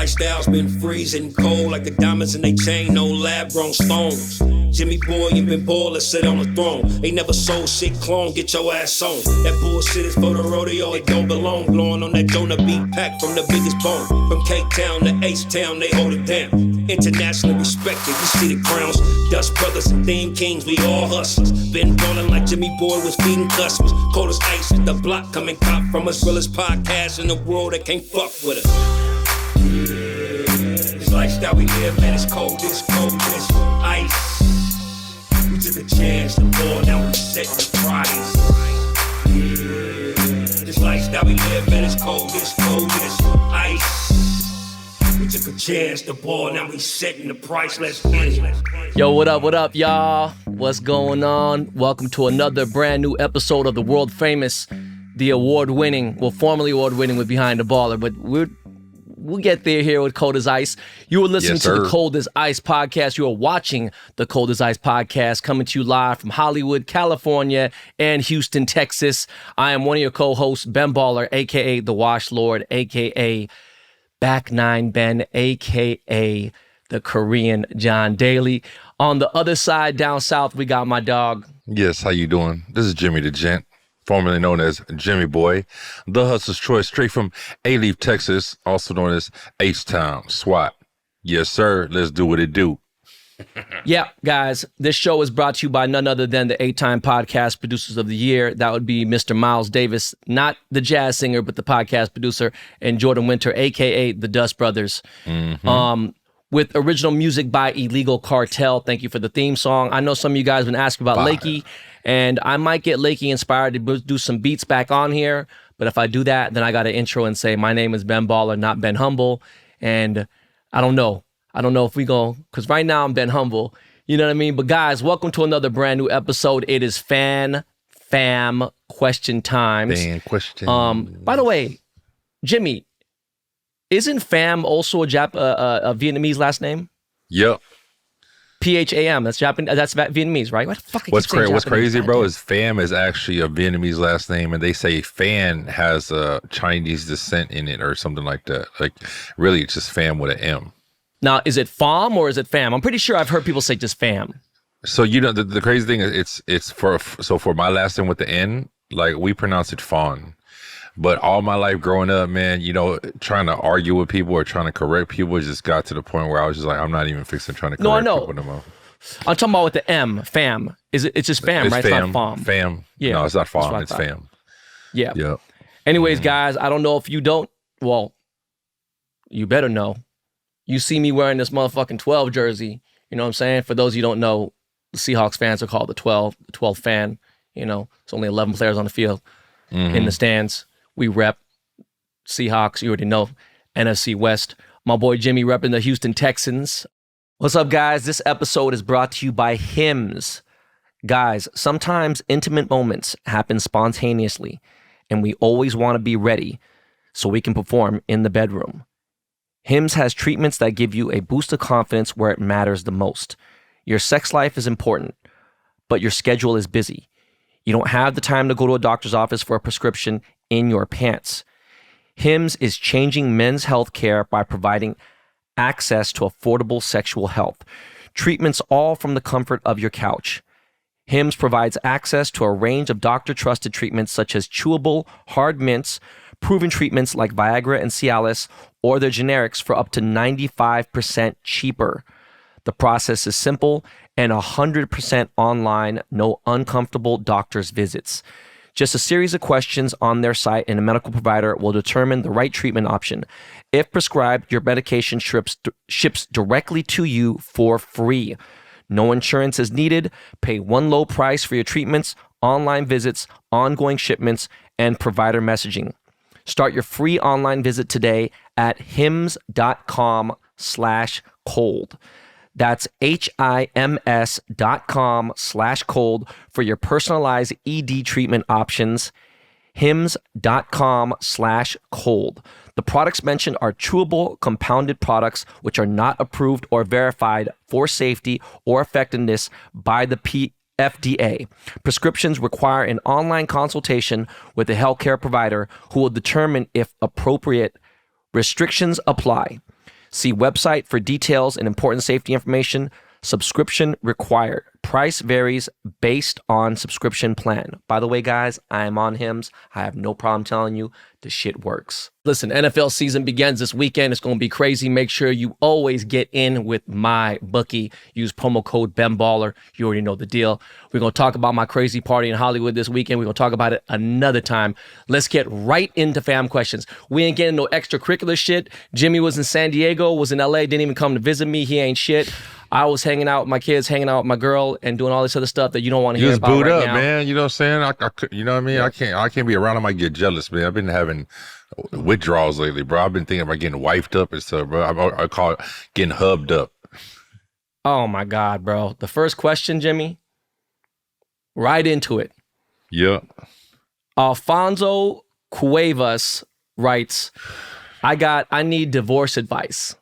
lifestyle's been freezing cold like the diamonds in they chain, no lab-grown stones. JimmyBoi, you been baller, sit on the throne. Ain't never sold shit, clone, get your ass on. That bullshit is for the rodeo, it don't belong. Blowing on that donut beat pack from the biggest bone. From K-Town to H-Town, they hold it down. Internationally respected, you see the crowns. Dust Brothers and Theme Kings, we all hustlers. Been ballin' like JimmyBoi was feeding customers. Cold as ice, the block coming cop from us. Realest podcast in the world that can't fuck with us. This lifestyle we live, man, it's cold as ice. We took a chance to fall, now we set the price. This lifestyle we live, man, it's cold as ice. We took a chance to ball, now we setting the price. Let's get it. Yo, what up, y'all? What's going on? Welcome to another brand new episode of the world famous, the award-winning, well, formerly award-winning with Behind the Baller, but we'll get there here with Cold as Ice. You are listening to the Cold as Ice podcast. You are watching the Cold as Ice podcast, coming to you live from Hollywood, California, and Houston, Texas. I am one of your co-hosts, Ben Baller, a.k.a. The Wash Lord, a.k.a. Back Nine Ben, a.k.a. the Korean John Daly. On the other side, down south, we got my dog. Yes, how you doing? This is Jimmy the Gent, formerly known as JimmyBoi, the hustler's choice, straight from A-Leaf, Texas, also known as H-Town, SWAT. Yes, sir. Let's do what it do. Yeah, guys, this show is brought to you by none other than the 8-time podcast producers of the year. That would be Mr. Miles Davis, not the jazz singer, but the podcast producer, and Jordan Winter, a.k.a. the Dust Brothers. Mm-hmm. With original music by Illegal Kartel. Thank you for the theme song. I know some of you guys have been asking about Lakey, and I might get Lakey inspired to do some beats back on here, but if I do that, then I got to intro and say, my name is Ben Baller, not Ben Humble, and I don't know if we go, because right now I'm Ben Humble, you know what I mean? But guys, welcome to another brand new episode. It is fam question times. Fan question. By the way, Jimmy, isn't fam also a Vietnamese last name? Yep. P-H-A-M, that's Japanese, that's Vietnamese, right? What the fuck? What's crazy, bro, is fam is actually a Vietnamese last name, and they say fan has a Chinese descent in it or something like that. Like, really, it's just fam with an M. Now, is it fam or is it fam? I'm pretty sure I've heard people say just fam. So, you know, the crazy thing is it's for my last name with the N, like, we pronounce it fawn. But all my life growing up, man, you know, trying to argue with people or trying to correct people just got to the point where I was just like, I'm not even fixing trying to correct people no more. I'm talking about with the M, fam. It's just fam, right? Fam, it's not fam. Fam. Yeah. No, it's not fam, it's fam. Yeah. Yep. Anyways, guys, I don't know if you don't, well, you better know. You see me wearing this motherfucking 12 jersey, you know what I'm saying? For those of you who don't know, the Seahawks fans are called the 12th fan. You know, it's only 11 players on the field. In the stands. We rep Seahawks, you already know, NFC West. My boy Jimmy repping the Houston Texans. What's up, guys? This episode is brought to you by Hims. Guys, sometimes intimate moments happen spontaneously, and we always want to be ready so we can perform in the bedroom. Hims has treatments that give you a boost of confidence where it matters the most. Your sex life is important, but your schedule is busy. You don't have the time to go to a doctor's office for a prescription in your pants. Hims is changing men's health care by providing access to affordable sexual health. Treatments all from the comfort of your couch. Hims provides access to a range of doctor-trusted treatments such as chewable, hard mints, proven treatments like Viagra and Cialis, or their generics for up to 95% cheaper. The process is simple and 100% online, no uncomfortable doctor's visits. Just a series of questions on their site, and a medical provider will determine the right treatment option. If prescribed, your medication ships directly to you for free. No insurance is needed. Pay one low price for your treatments, online visits, ongoing shipments, and provider messaging. Start your free online visit today at hims.com/cold. That's HIMS.com/cold for your personalized ED treatment options. hims.com/cold. The products mentioned are chewable, compounded products which are not approved or verified for safety or effectiveness by the FDA. Prescriptions require an online consultation with a healthcare provider who will determine if appropriate. Restrictions apply. See website for details and important safety information. Subscription required. Price varies based on subscription plan. By the way, guys, I am on Hims. I have no problem telling you the shit works. Listen, NFL season begins this weekend. It's going to be crazy. Make sure you always get in with my bookie. Use promo code BEMBALLER. You already know the deal. We're going to talk about my crazy party in Hollywood this weekend. We're going to talk about it another time. Let's get right into fam questions. We ain't getting no extracurricular shit. Jimmy was in San Diego, was in LA, didn't even come to visit me. He ain't shit. I was hanging out with my kids, hanging out with my girl, and doing all this other stuff that you don't want to hear about right now. You just boot up, man. You know what I'm saying? You know what I mean? Yeah. I can't be around them. I get jealous, man. I've been having withdrawals lately, bro. I've been thinking about getting wifed up and stuff, bro. I call it getting hubbed up. Oh, my God, bro. The first question, Jimmy, right into it. Yeah. Alfonso Cuevas writes, I need divorce advice.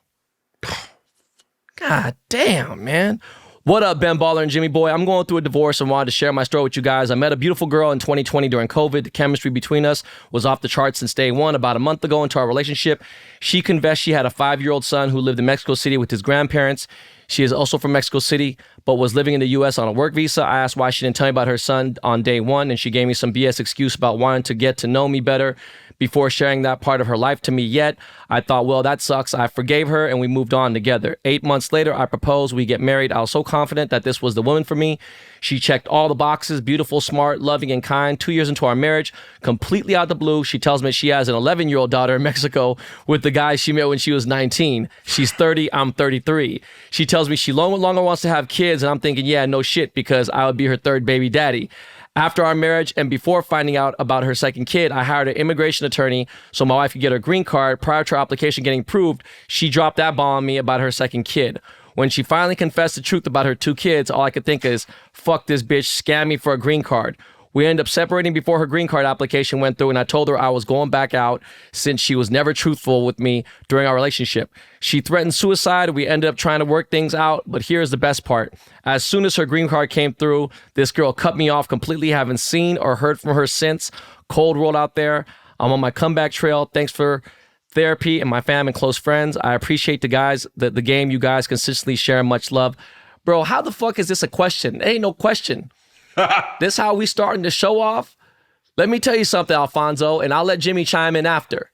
God damn, man. What up, Ben Baller and JimmyBoi? I'm going through a divorce and wanted to share my story with you guys. I met a beautiful girl in 2020 during COVID. The chemistry between us was off the charts since day one. About a month ago into our relationship, she confessed she had a 5-year-old son who lived in Mexico City with his grandparents. She is also from Mexico City, but was living in the U.S. on a work visa. I asked why she didn't tell me about her son on day one, and she gave me some BS excuse about wanting to get to know me better before sharing that part of her life to me yet. I thought, well, that sucks. I forgave her and we moved on together. 8 months later, I proposed. We get married. I was so confident that this was the woman for me. She checked all the boxes, beautiful, smart, loving, and kind. 2 years into our marriage, completely out the blue, she tells me she has an 11-year-old daughter in Mexico with the guy she met when she was 19. She's 30, I'm 33. She tells me she no longer wants to have kids, and I'm thinking, yeah, no shit, because I would be her third baby daddy. After our marriage and before finding out about her second kid, I hired an immigration attorney so my wife could get her green card. Prior to her application getting approved, she dropped that bomb on me about her second kid. When she finally confessed the truth about her 2 kids, all I could think is, fuck this bitch, scam me for a green card. We ended up separating before her green card application went through, and I told her I was going back out since she was never truthful with me during our relationship. She threatened suicide. We ended up trying to work things out, but here's the best part. As soon as her green card came through, this girl cut me off completely. Haven't seen or heard from her since. Cold world out there. I'm on my comeback trail. Thanks for therapy and my fam and close friends. I appreciate the game you guys consistently share. Much love. Bro, how the fuck is this a question? It ain't no question. This how we starting to show off? Let me tell you something, Alfonso, and I'll let Jimmy chime in after.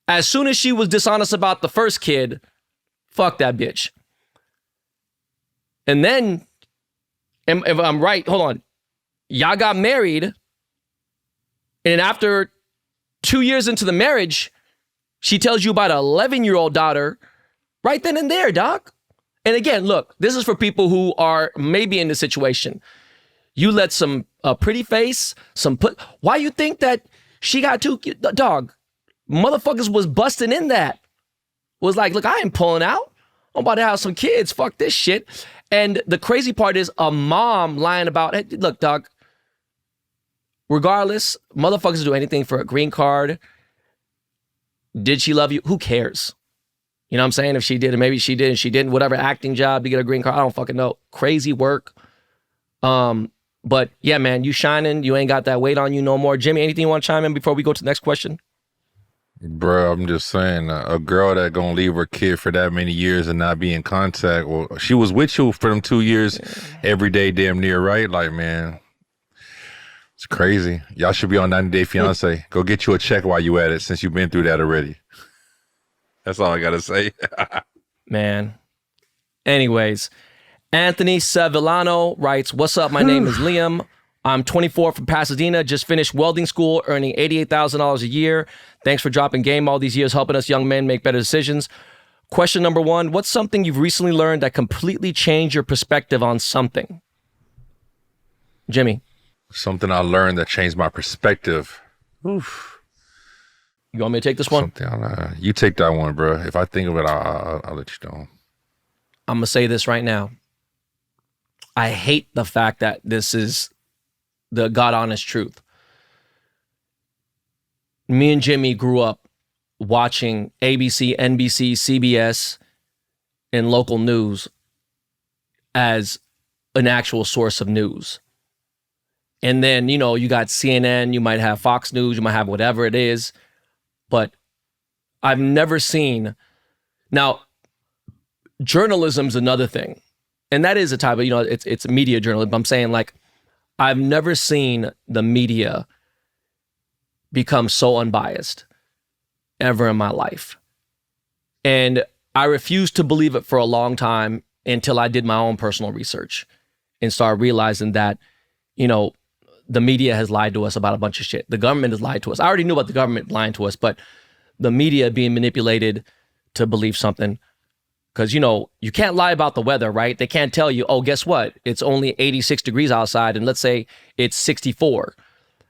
As soon as she was dishonest about the first kid, fuck that bitch. And then, if I'm right, hold on. Y'all got married, and after 2 years into the marriage, she tells you about an 11-year-old daughter right then and there, doc. And again, look, this is for people who are maybe in this situation. You let some pretty face, why you think that she got 2, dog? Motherfuckers was busting in that. Was like, look, I ain't pulling out. I'm about to have some kids. Fuck this shit. And the crazy part is a mom lying about, hey, look, dog, regardless, motherfuckers do anything for a green card. Did she love you? Who cares? You know what I'm saying? If she did, and maybe she did, and she didn't, whatever acting job to get a green card, I don't fucking know. Crazy work. But yeah, man, you shining. You ain't got that weight on you no more. Jimmy, anything you want to chime in before we go to the next question? Bro, I'm just saying, a girl that gonna leave her kid for that many years and not be in contact. Well, she was with you for them 2 years, every day, damn near, right? Like, man, it's crazy. Y'all should be on 90 Day Fiance. Go get you a check while you at it, since you've been through that already. That's all I gotta say. Man. Anyways. Anthony Sevillano writes, what's up? My name is Liam. I'm 24 from Pasadena. Just finished welding school, earning $88,000 a year. Thanks for dropping game all these years, helping us young men make better decisions. Question number 1, what's something you've recently learned that completely changed your perspective on something? Jimmy. Something I learned that changed my perspective. Oof. You want me to take this one? You take that one, bro. If I think of it, I'll let you know. I'm going to say this right now. I hate the fact that this is the God honest truth. Me and Jimmy grew up watching ABC, NBC, CBS, and local news as an actual source of news. And then, you know, you got CNN, you might have Fox News, you might have whatever it is. But I've never seen Now, journalism's another thing. And that is a type of, it's media journalism. But I'm saying, like, I've never seen the media become so unbiased ever in my life. And I refused to believe it for a long time until I did my own personal research and started realizing that, the media has lied to us about a bunch of shit. The government has lied to us. I already knew about the government lying to us, but the media being manipulated to believe something. Because, you can't lie about the weather, right? They can't tell you, oh, guess what? It's only 86 degrees outside, and let's say it's 64.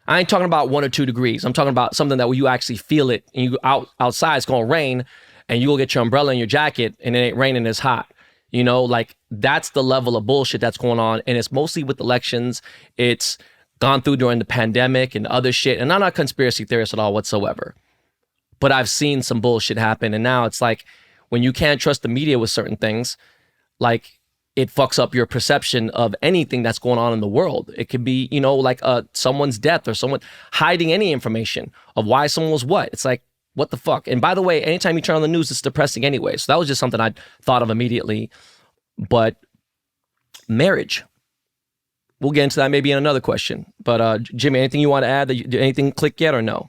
I ain't talking about 1 or 2 degrees. I'm talking about something that you actually feel it, and you outside, it's going to rain, and you go get your umbrella and your jacket, and it ain't raining, it's hot. Like, that's the level of bullshit that's going on, and it's mostly with elections. It's gone through during the pandemic and other shit, and I'm not a conspiracy theorist at all whatsoever. But I've seen some bullshit happen, and now it's like, when you can't trust the media with certain things, like, it fucks up your perception of anything that's going on in the world. It could be, like someone's death or someone hiding any information of why someone was what. It's like, what the fuck? And by the way, anytime you turn on the news, it's depressing anyway. So that was just something I thought of immediately. But marriage, we'll get into that maybe in another question. But Jimmy, anything you want to add? Did anything click yet or no?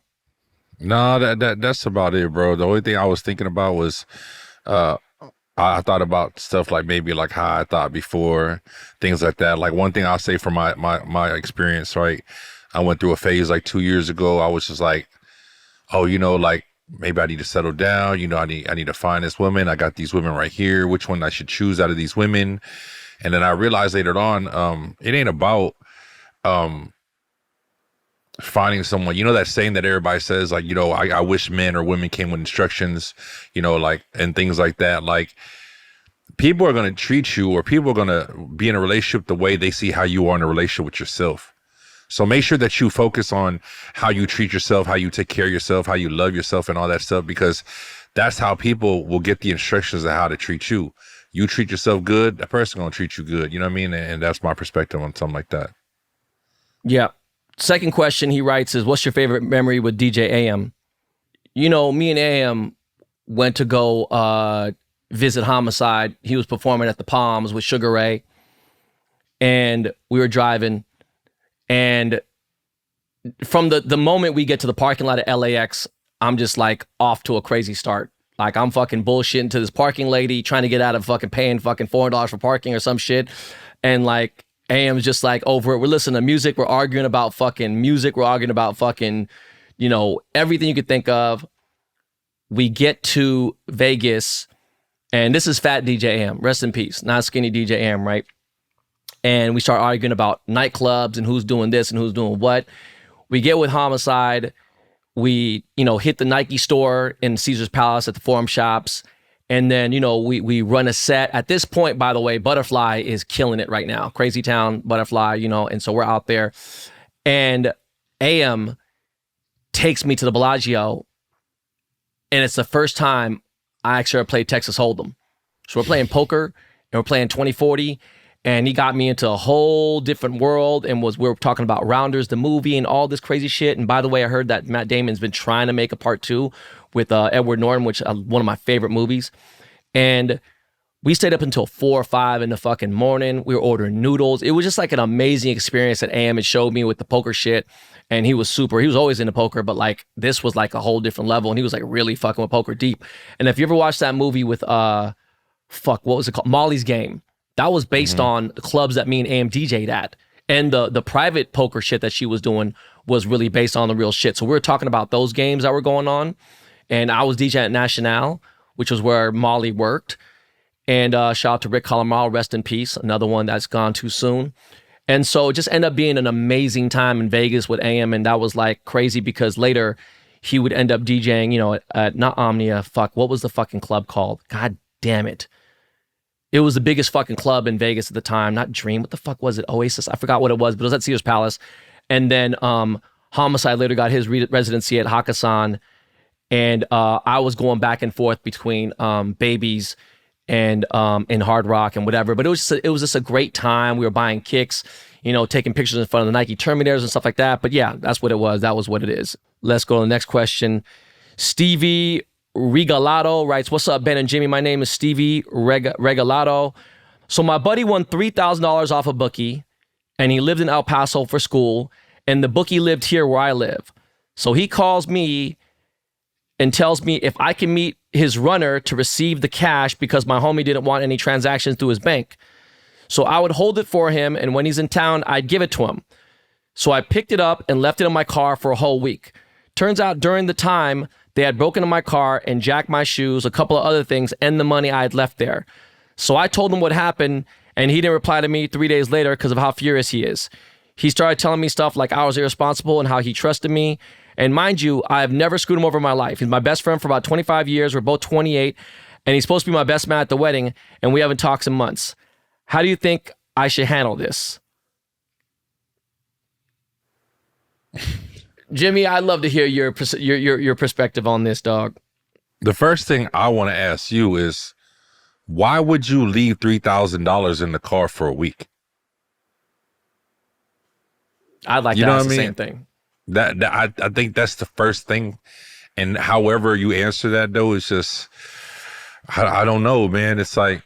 No, that's about it, bro. The only thing I was thinking about was, I thought about stuff like maybe like how I thought before, things like that. Like, one thing I'll say from my experience, right? I went through a phase like 2 years ago. I was just like, oh, like, maybe I need to settle down. I need to find this woman. I got these women right here. Which one I should choose out of these women? And then I realized later on, it ain't about finding someone. That saying that everybody says, like, I wish men or women came with instructions, like, and things like that. Like, people are going to treat you, or people are going to be in a relationship the way they see how you are in a relationship with yourself. So make sure that you focus on how you treat yourself, how you take care of yourself, how you love yourself, and all that stuff, because that's how people will get the instructions of how to treat you. You treat yourself good, that person going to treat you good. You know what I mean? And that's my perspective on something like that. Yeah. Second question he writes is, what's your favorite memory with DJ AM? Me and AM went to go visit Homicide. He was performing at the Palms with Sugar Ray. And we were driving. And from the moment we get to the parking lot at LAX, I'm just like off to a crazy start. Like, I'm fucking bullshitting to this parking lady, trying to get out of fucking paying fucking $400 for parking or some shit. And like, AM's just like over it. We're listening to music. We're arguing about fucking music. We're arguing about fucking, everything you could think of. We get to Vegas, and this is Fat DJ AM. Rest in peace. Not Skinny DJ AM, right? And we start arguing about nightclubs and who's doing this and who's doing what. We get with Homicide. We, hit the Nike store in Caesar's Palace at the Forum Shops. And then, we run a set. At this point, by the way, Butterfly is killing it right now. Crazy Town, Butterfly, and so we're out there. And AM takes me to the Bellagio, and it's the first time I actually played Texas Hold'em. So we're playing poker, and we're playing 2040, and he got me into a whole different world, and we were talking about Rounders, the movie, and all this crazy shit. And by the way, I heard that Matt Damon's been trying to make a part 2 with Edward Norton, which one of my favorite movies. And we stayed up until 4 or 5 in the fucking morning. We were ordering noodles. It was just like an amazing experience that AM had showed me with the poker shit. And he was always into poker, but like, this was like a whole different level. And he was like really fucking with poker deep. And if you ever watched that movie with, what was it called? Molly's Game. That was based on the clubs that me and AM DJ'd at. And the private poker shit that she was doing was really based on the real shit. So we were talking about those games that were going on. And I was DJing at National, which was where Molly worked. And shout out to Rick Calamaro, rest in peace, another one that's gone too soon. And so it just ended up being an amazing time in Vegas with AM. And that was like crazy because later he would end up DJing, at not Omnia, what was the fucking club called? God damn it. It was the biggest fucking club in Vegas at the time. Not Dream. What the fuck was it? Oasis? I forgot what it was, but it was at Caesar's Palace. And then Homicide later got his residency at Hakkasan. And I was going back and forth between Babies and Hard Rock and whatever. But it was just a great time. We were buying kicks, taking pictures in front of the Nike Terminators and stuff like that. But yeah, that's what it was. That was what it is. Let's go to the next question. Stevie Regalado writes, what's up, Ben and Jimmy? My name is Stevie Regalado. So my buddy won $3,000 off a bookie, and he lived in El Paso for school, and the bookie lived here where I live. So he calls me and tells me if I can meet his runner to receive the cash because my homie didn't want any transactions through his bank. So I would hold it for him, and when he's in town, I'd give it to him. So I picked it up and left it in my car for a whole week. Turns out during the time, they had broken into my car and jacked my shoes, a couple of other things, and the money I had left there. So I told him what happened, and he didn't reply to me 3 days later because of how furious he is. He started telling me stuff like I was irresponsible and how he trusted me. And mind you, I've never screwed him over in my life. He's my best friend for about 25 years. We're both 28, and he's supposed to be my best man at the wedding, and we haven't talked in months. How do you think I should handle this? Jimmy, I'd love to hear your perspective on this, dog. The first thing I want to ask you is, why would you leave $3,000 in the car for a week? I'd like to ask the same thing. I think that's the first thing. And however you answer that, though, it's just, I don't know, man. It's like,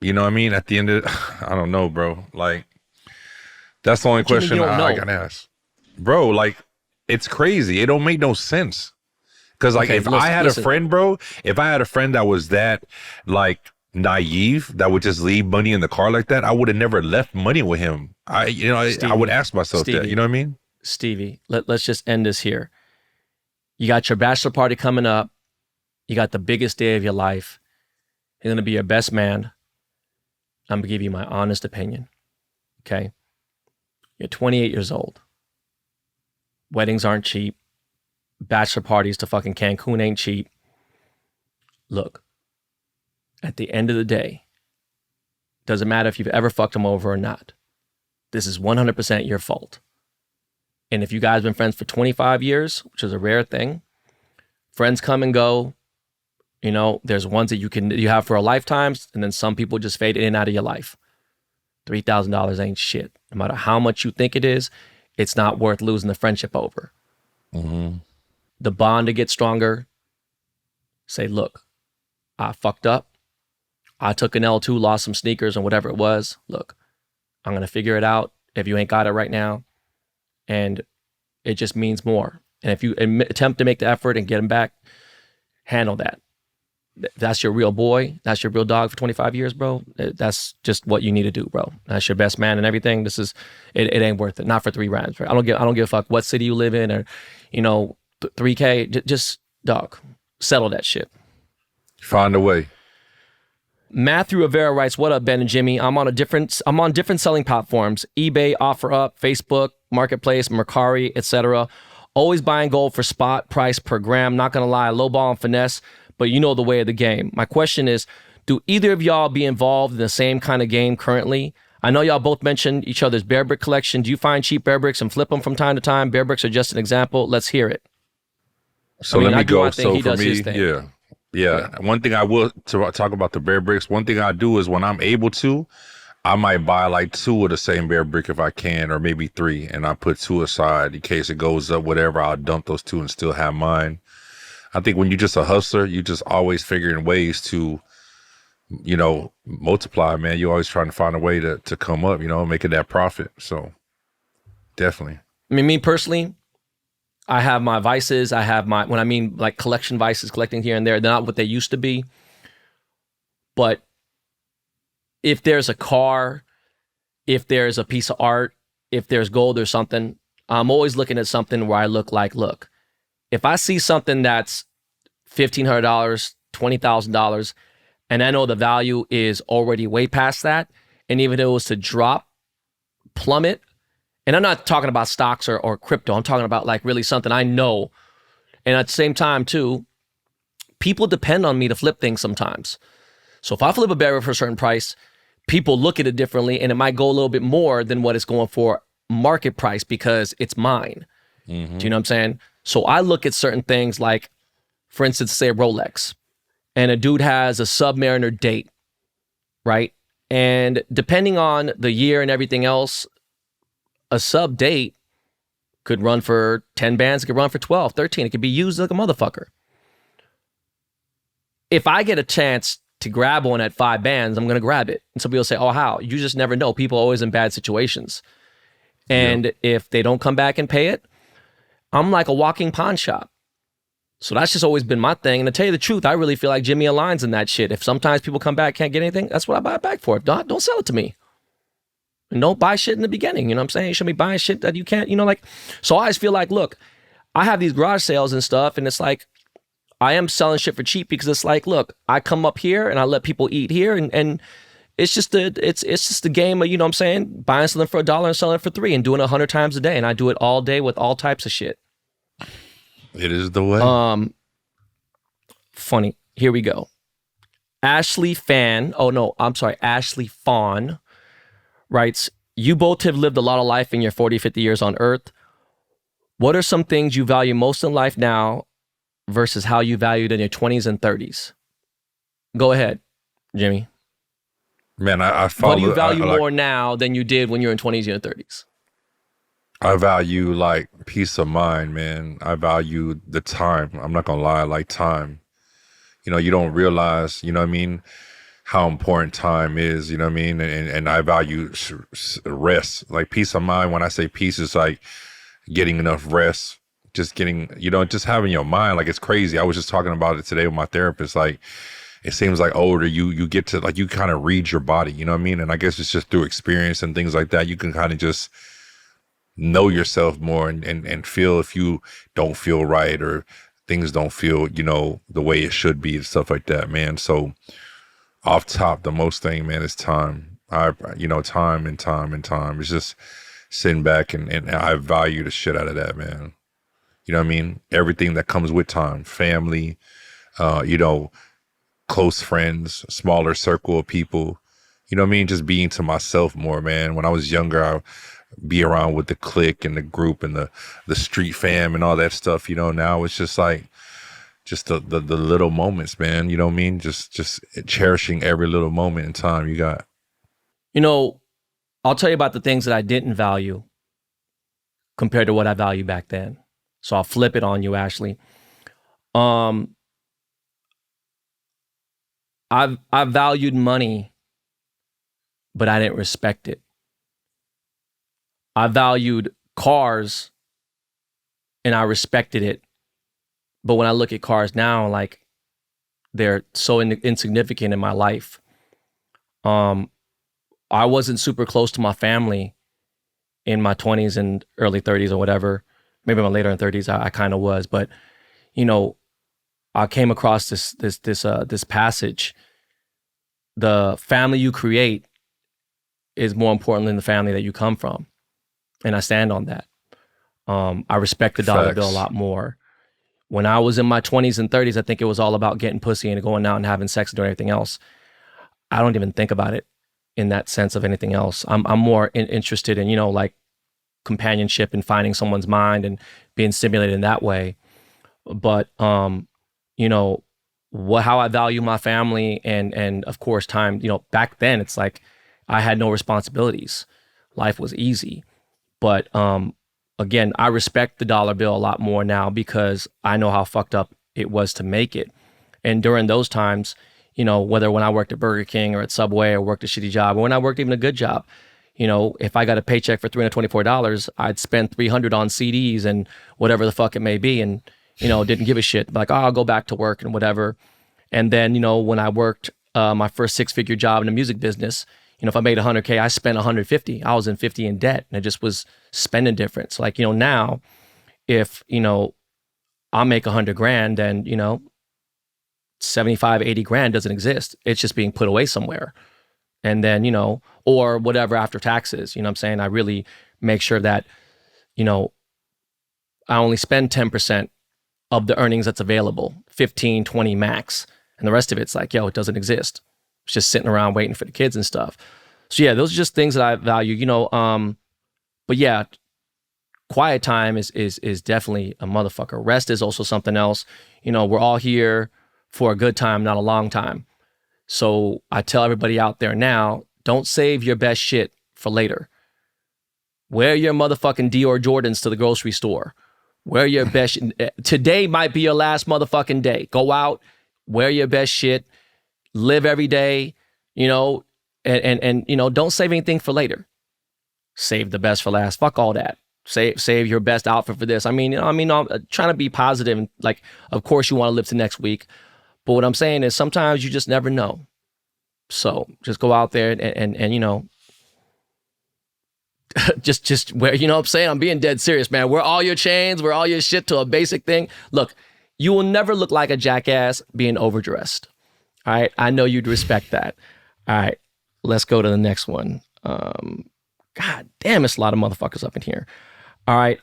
you know what I mean? At the end of it, I don't know, bro. Like, that's the only question I can ask. Bro, like, it's crazy. It don't make no sense. Because, like, I had a friend, bro, if I had a friend that was that, like, naive, that would just leave money in the car like that, I would have never left money with him. I would ask myself that. You know what I mean? Stevie, let's just end this here. You got your bachelor party coming up. You got the biggest day of your life. You're going to be your best man. I'm going to give you my honest opinion. Okay? You're 28 years old. Weddings aren't cheap. Bachelor parties to fucking Cancun ain't cheap. Look, at the end of the day, doesn't matter if you've ever fucked him over or not. This is 100% your fault. And if you guys have been friends for 25 years, which is a rare thing, friends come and go. You know, there's ones that you have for a lifetime, and then some people just fade in and out of your life. $3,000 ain't shit. No matter how much you think it is, it's not worth losing the friendship over. Mm-hmm. The bond to get stronger. Say, look, I fucked up. I took an L2, lost some sneakers and whatever it was. Look, I'm going to figure it out if you ain't got it right now. And it just means more. And if you attempt to make the effort and get him back, handle that. That's your real boy. That's your real dog for 25 years, bro. That's just what you need to do, bro. That's your best man and everything. This is, it ain't worth it. Not for $3,000. Bro. I don't give a fuck what city you live in or, you know, $3K. Just, dog, settle that shit. Find a way. Matthew Rivera writes, what up, Ben and Jimmy? I'm on different selling platforms, eBay, OfferUp, Facebook, Marketplace, Mercari, etc. Always buying gold for spot price per gram. Not gonna lie, low ball and finesse, but you know the way of the game. My question is, do either of y'all be involved in the same kind of game currently? I know y'all both mentioned each other's bear brick collection. Do you find cheap bear bricks and flip them from time to time? Bear bricks are just an example. Let's hear it. So let me go. So for me, yeah. One thing I will to talk about the bear bricks. One thing I do is when I'm able to, I might buy like 2 of the same bear brick if I can, or maybe 3, and I put 2 aside in case it goes up. Whatever, I'll dump those 2 and still have mine. I think when you're just a hustler, you just always figuring ways to, you know, multiply, man. You're always trying to find a way to come up, you know, making that profit. So definitely. I mean, me personally, I have my vices. I have my, when I mean like collection vices, collecting here and there, they're not what they used to be. But if there's a car, if there's a piece of art, if there's gold or something, I'm always looking at something where I look, if I see something that's $1,500, $20,000, and I know the value is already way past that, and even if it was to drop, plummet, and I'm not talking about stocks or crypto, I'm talking about like really something I know. And at the same time too, people depend on me to flip things sometimes. So if I flip a barrel for a certain price, people look at it differently, and it might go a little bit more than what it's going for market price because it's mine. Mm-hmm. Do you know what I'm saying? So I look at certain things like, for instance, say a Rolex, and a dude has a Submariner date, right? And depending on the year and everything else, a sub date could run for 10 bands, it could run for 12, 13. It could be used like a motherfucker. if I get a chance to grab one at 5 bands, I'm going to grab it. And some people say, oh, how? You just never know. People are always in bad situations. And if they don't come back and pay it, I'm like a walking pawn shop. So that's just always been my thing. And to tell you the truth, I really feel like Jimmy aligns in that shit. If sometimes people come back, can't get anything, that's what I buy it back for. Don't sell it to me. And don't buy shit in the beginning. You know what I'm saying? You shouldn't be buying shit that you can't, like. So I always feel like, look, I have these garage sales and stuff, and it's like, I am selling shit for cheap because it's like, look, I come up here and I let people eat here, and it's just the game of, you know what I'm saying, buying something for $1 and selling it for $3 and doing it 100 times a day, and I do it all day with all types of shit. It is the way. Funny. Here we go. Ashley Fawn writes, you both have lived a lot of life in your 40, 50 years on Earth. What are some things you value most in life now versus how you valued in your 20s and 30s? Go ahead, Jimmy. Man, I follow. What do you value more now than you did when you were in 20s and 30s? I value like peace of mind, man. I value the time. I'm not gonna lie, like time. You don't realize, you know what I mean, how important time is, you know what I mean? And I value rest, like peace of mind. When I say peace, it's like getting enough rest, just getting, just having your mind. Like, it's crazy. I was just talking about it today with my therapist. Like, it seems like older, you get to, like, you kind of read your body, you know what I mean? And I guess it's just through experience and things like that. You can kind of just know yourself more and feel if you don't feel right or things don't feel, the way it should be and stuff like that, man. So off top, the most thing, man, is time. Time and time. It's just sitting back and I value the shit out of that, man. You know what I mean? Everything that comes with time, family, close friends, smaller circle of people, you know what I mean? Just being to myself more, man. When I was younger, I be around with the clique and the group and the street fam and all that stuff. Now it's just like, just the little moments, man. You know what I mean? Just cherishing every little moment in time you got. I'll tell you about the things that I didn't value compared to what I valued back then. So I'll flip it on you, Ashley. I valued money, but I didn't respect it. I valued cars and I respected it. But when I look at cars now, like, they're so insignificant in my life. I wasn't super close to my family in my 20s and early 30s or whatever. Maybe in my later 30s, I kind of was. But, I came across this passage. The family you create is more important than the family that you come from. And I stand on that. I respect the dollar bill a lot more. When I was in my 20s and 30s, I think it was all about getting pussy and going out and having sex and doing everything else. I don't even think about it in that sense of anything else. I'm more interested in, like, companionship and finding someone's mind and being stimulated in that way. But, how I value my family and of course time, back then it's like I had no responsibilities. Life was easy. But again, I respect the dollar bill a lot more now because I know how fucked up it was to make it. And during those times, whether when I worked at Burger King or at Subway or worked a shitty job, or when I worked even a good job, if I got a paycheck for $324, I'd spend $300 on CDs and whatever the fuck it may be. And, didn't give a shit. Like, oh, I'll go back to work and whatever. And then, when I worked my first 6-figure job in the music business, if I made $100K, I spent $150. I was in $50 in debt, and it just was spending difference. Like, now, if I make $100,000, then 75, 80 grand doesn't exist. It's just being put away somewhere, and then or whatever after taxes. You know what I'm saying? I really make sure that I only spend 10% of the earnings that's available, 15, 20 max, and the rest of it's like, it doesn't exist. It's just sitting around waiting for the kids and stuff. So yeah, those are just things that I value, but yeah, quiet time is definitely a motherfucker. Rest is also something else. We're all here for a good time, not a long time. So I tell everybody out there now, don't save your best shit for later. Wear your motherfucking Dior Jordans to the grocery store. Wear your best. Today might be your last motherfucking day. Go out, wear your best shit, live every day, you know, and you know, don't save anything for later. Save the best for last. Fuck all that. Save your best outfit for this. I mean, you know, I'm trying to be positive. And like, of course you want to live to next week. But what I'm saying is sometimes you just never know. So just go out there and you know, just wear, you know what I'm saying? I'm being dead serious, man. Wear all your chains, wear all your shit to a basic thing. Look, you will never look like a jackass being overdressed. All right. I know you'd respect that. All right. Let's go to the next one. God damn, it's a lot of motherfuckers up in here. All right.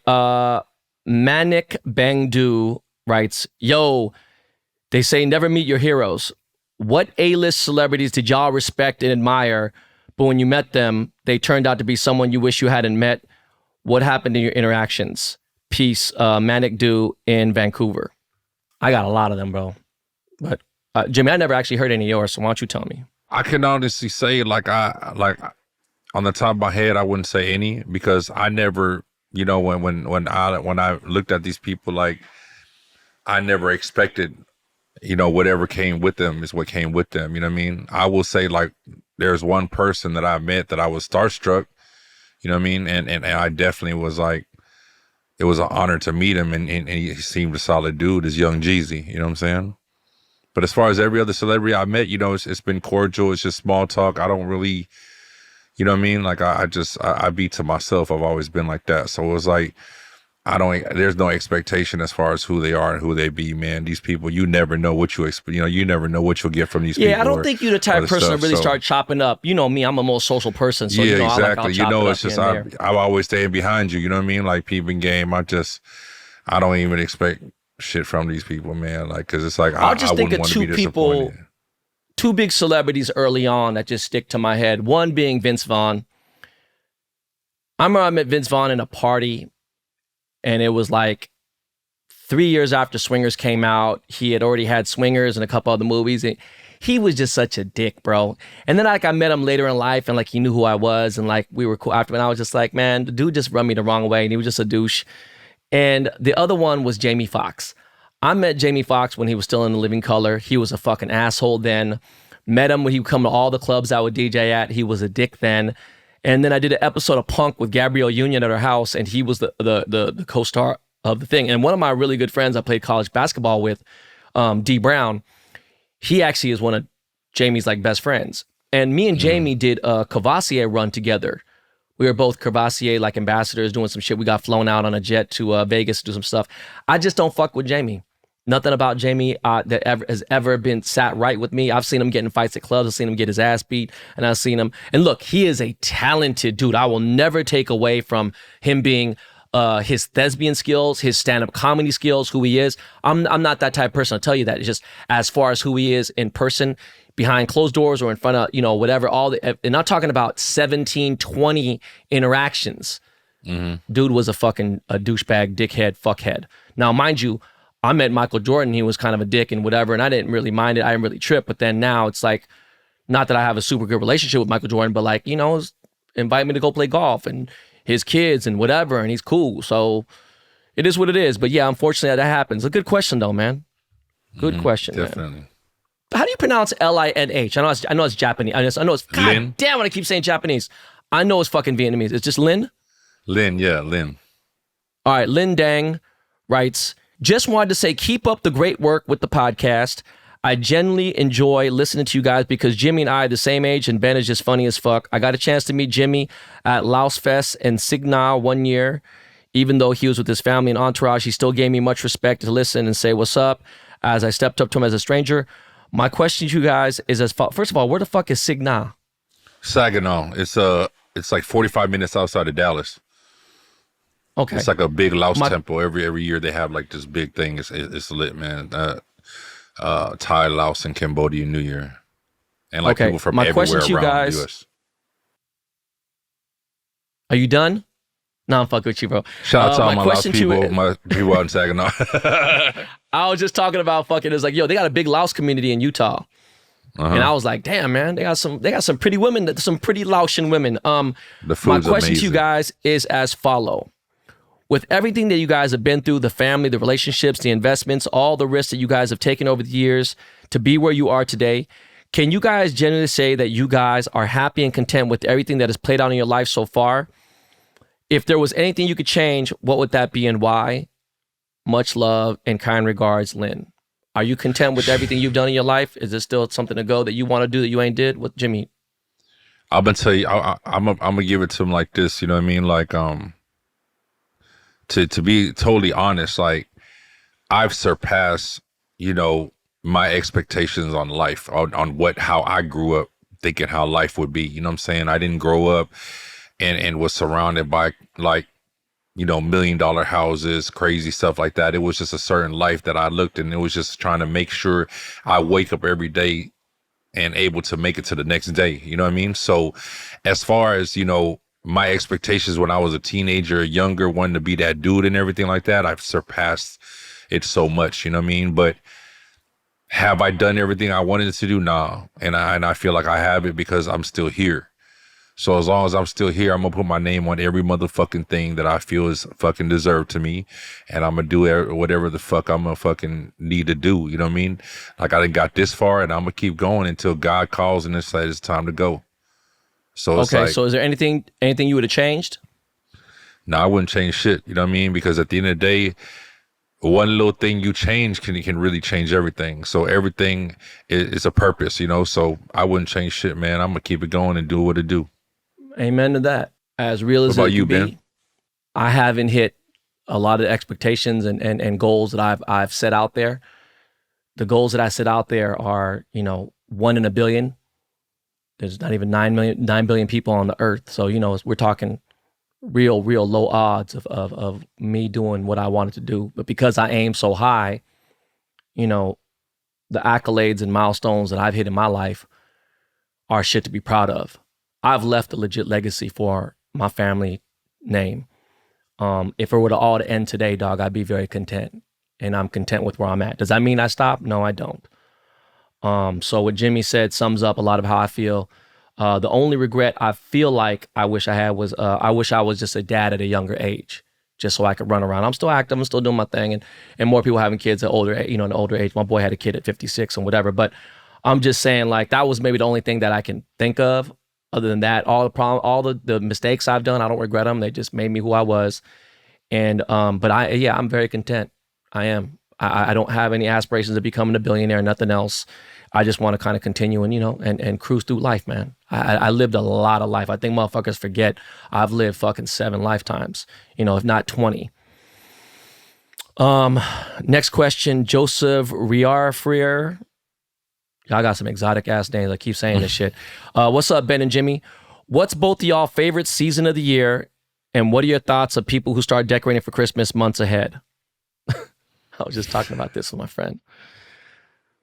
Manik Bangdu writes, yo, they say never meet your heroes. What A-list celebrities did y'all respect and admire, but when you met them, they turned out to be someone you wish you hadn't met? What happened in your interactions? Peace, Manik Du in Vancouver. I got a lot of them, bro. But Jimmy, I never actually heard any of yours, so why don't you tell me? I can honestly say, like on the top of my head, I wouldn't say any, because I never, you know, when I looked at these people, like, I never expected, you know, whatever came with them is what came with them. You know what I mean? I will say, like, there's one person that I met that I was starstruck, you know what I mean? And I definitely was like, it was an honor to meet him, and he seemed a solid dude, is Young Jeezy, you know what I'm saying? But as far as every other celebrity I met, you know, it's been cordial. It's just small talk. I don't really, you know what I mean? Like, I be to myself. I've always been like that. So it was like, there's no expectation as far as who they are and who they be, man. These people, you never know what you expect. You know, you never know what you'll get from these people. Yeah, I don't think you're the type of person to really start chopping up. You know me, I'm a more social person. So, yeah, you know, exactly. You know, it's just, I'm always staying behind you. You know what I mean? Like, peeping game. I don't even expect shit from these people, man. Like, cause it's like, I'll just think of two people, two big celebrities early on that just stick to my head. One being Vince Vaughn. I remember I met Vince Vaughn in a party, and it was like 3 years after Swingers came out. He had already had Swingers and a couple other movies. And he was just such a dick, bro. And then like I met him later in life, and like he knew who I was, and like we were cool after. And I was just like, man, the dude just rubbed me the wrong way, and he was just a douche. And the other one was Jamie Foxx. I met Jamie Foxx when he was still in The Living Color. He was a fucking asshole then. Met him when he would come to all the clubs I would DJ at. He was a dick then. And then I did an episode of Punk with Gabrielle Union at her house, and he was the co-star of the thing. And one of my really good friends I played college basketball with, D Brown, he actually is one of Jamie's like best friends. And me and Jamie did a Cavassier run together. We were both Cavassier like ambassadors doing some shit. We got flown out on a jet to Vegas to do some stuff. I just don't fuck with Jamie. Nothing about Jamie that has ever been sat right with me. I've seen him get in fights at clubs. I've seen him get his ass beat. And I've seen him. And look, he is a talented dude. I will never take away from him being his thespian skills, his stand-up comedy skills, who he is. I'm not that type of person. I'll tell you that. It's just as far as who he is in person, behind closed doors or in front of, you know, whatever, and not talking about 17, 20 interactions. Dude was a douchebag, dickhead, fuckhead. Now, mind you, I met Michael Jordan. He was kind of a dick and whatever, and I didn't really mind it. I didn't really trip. But then now it's like, not that I have a super good relationship with Michael Jordan, but like, you know, invite me to go play golf and his kids and whatever, and he's cool. So it is what it is. But yeah, unfortunately, that happens. A good question though, man. Good question, definitely. Man. How do you pronounce L-I-N-H? I know it's Japanese. I know it's, God Lin. damn it, I keep saying Japanese. I know it's fucking Vietnamese. It's just Lin? Lin, yeah, Lin. All right, Lin Dang writes, just wanted to say keep up the great work with the podcast. I genuinely enjoy listening to you guys because Jimmy and I are the same age, and Ben is just funny as fuck. I got a chance to meet Jimmy at Laos Fest and Signal one year. Even though he was with his family and entourage, he still gave me much respect to listen and say what's up as I stepped up to him as a stranger. My question to you guys is first of all, where the fuck is Signal? Saginaw. It's like 45 minutes outside of Dallas. Okay. It's like a big Laos temple. Every year they have like this big thing. It's lit, man. Thai, Laos, and Cambodia New Year. And like people from everywhere around the US. Are you done? No, I'm fucking with you, bro. Shout out to all my Laos people, my people out in Saginaw. I was just talking about fucking, it's like, yo, they got a big Laos community in Utah. And I was like, damn, man, they got some pretty women, some pretty Laotian women. The food's my question amazing. to you guys is as follow. with everything that you guys have been through, the family, the relationships, the investments, all the risks that you guys have taken over the years to be where you are today, can you guys genuinely say that you guys are happy and content with everything that has played out in your life so far? If there was anything you could change, what would that be and why? Much love and kind regards, Lynn. Are you content with everything you've done in your life? Is there still something to go that you want to do that you ain't did? What, Jimmy? I'm gonna tell you, I'm gonna give it to him like this. You know what I mean? Like, to be totally honest, like I've surpassed, you know, my expectations on life, on how I grew up thinking how life would be. You know what I'm saying? I didn't grow up and was surrounded by like, you know, $1 million houses, crazy stuff like that. It was just a certain life that I looked, and it was just trying to make sure I wake up every day and able to make it to the next day. You know what I mean? So as far as, you know, my expectations when I was a teenager, younger, wanting to be that dude and everything like that, I've surpassed it so much, you know what I mean? But have I done everything I wanted to do? Nah. And I feel like I have it because I'm still here. So as long as I'm still here, I'm gonna put my name on every motherfucking thing that I feel is fucking deserved to me. And I'm gonna do whatever the fuck I'm gonna fucking need to do. You know what I mean? Like I done got this far, and I'm gonna keep going until God calls and it's like it's time to go. So it's okay, like, so is there anything you would have changed? No, I wouldn't change shit. You know what I mean? Because at the end of the day, one little thing you change can really change everything. So everything is a purpose, you know? So I wouldn't change shit, man. I'm gonna keep it going and do what it do. Amen to that. As real as What about it you, can be, Ben? I haven't hit a lot of expectations and goals that I've set out there. The goals that I set out there are, you know, 1 in a billion. There's not even 9 billion people on the earth. So, you know, we're talking real low odds of me doing what I wanted to do. But because I aim so high, you know, the accolades and milestones that I've hit in my life are shit to be proud of. I've left a legit legacy for my family name. If it were to all to end today, dog, I'd be very content. And I'm content with where I'm at. Does that mean I stop? No, I don't. So what Jimmy said sums up a lot of how I feel. The only regret I feel like I wish I had was I wish I was just a dad at a younger age, just so I could run around. I'm still active, I'm still doing my thing, and more people having kids at older, you know, an older age. My boy had a kid at 56 and whatever. But I'm just saying, like, that was maybe the only thing that I can think of. Other than that, all the mistakes I've done, I don't regret them. They just made me who I was. And but I'm very content. I am. I don't have any aspirations of becoming a billionaire, nothing else. I just want to kind of continue and, you know, and cruise through life, man. I lived a lot of life. I think motherfuckers forget I've lived fucking 7 lifetimes, you know, if not 20. Next question, Joseph Riarfrier. Y'all got some exotic ass names. I keep saying this shit. What's up, Ben and Jimmy? What's both of y'all favorite season of the year? And what are your thoughts of people who start decorating for Christmas months ahead? I was just talking about this with my friend.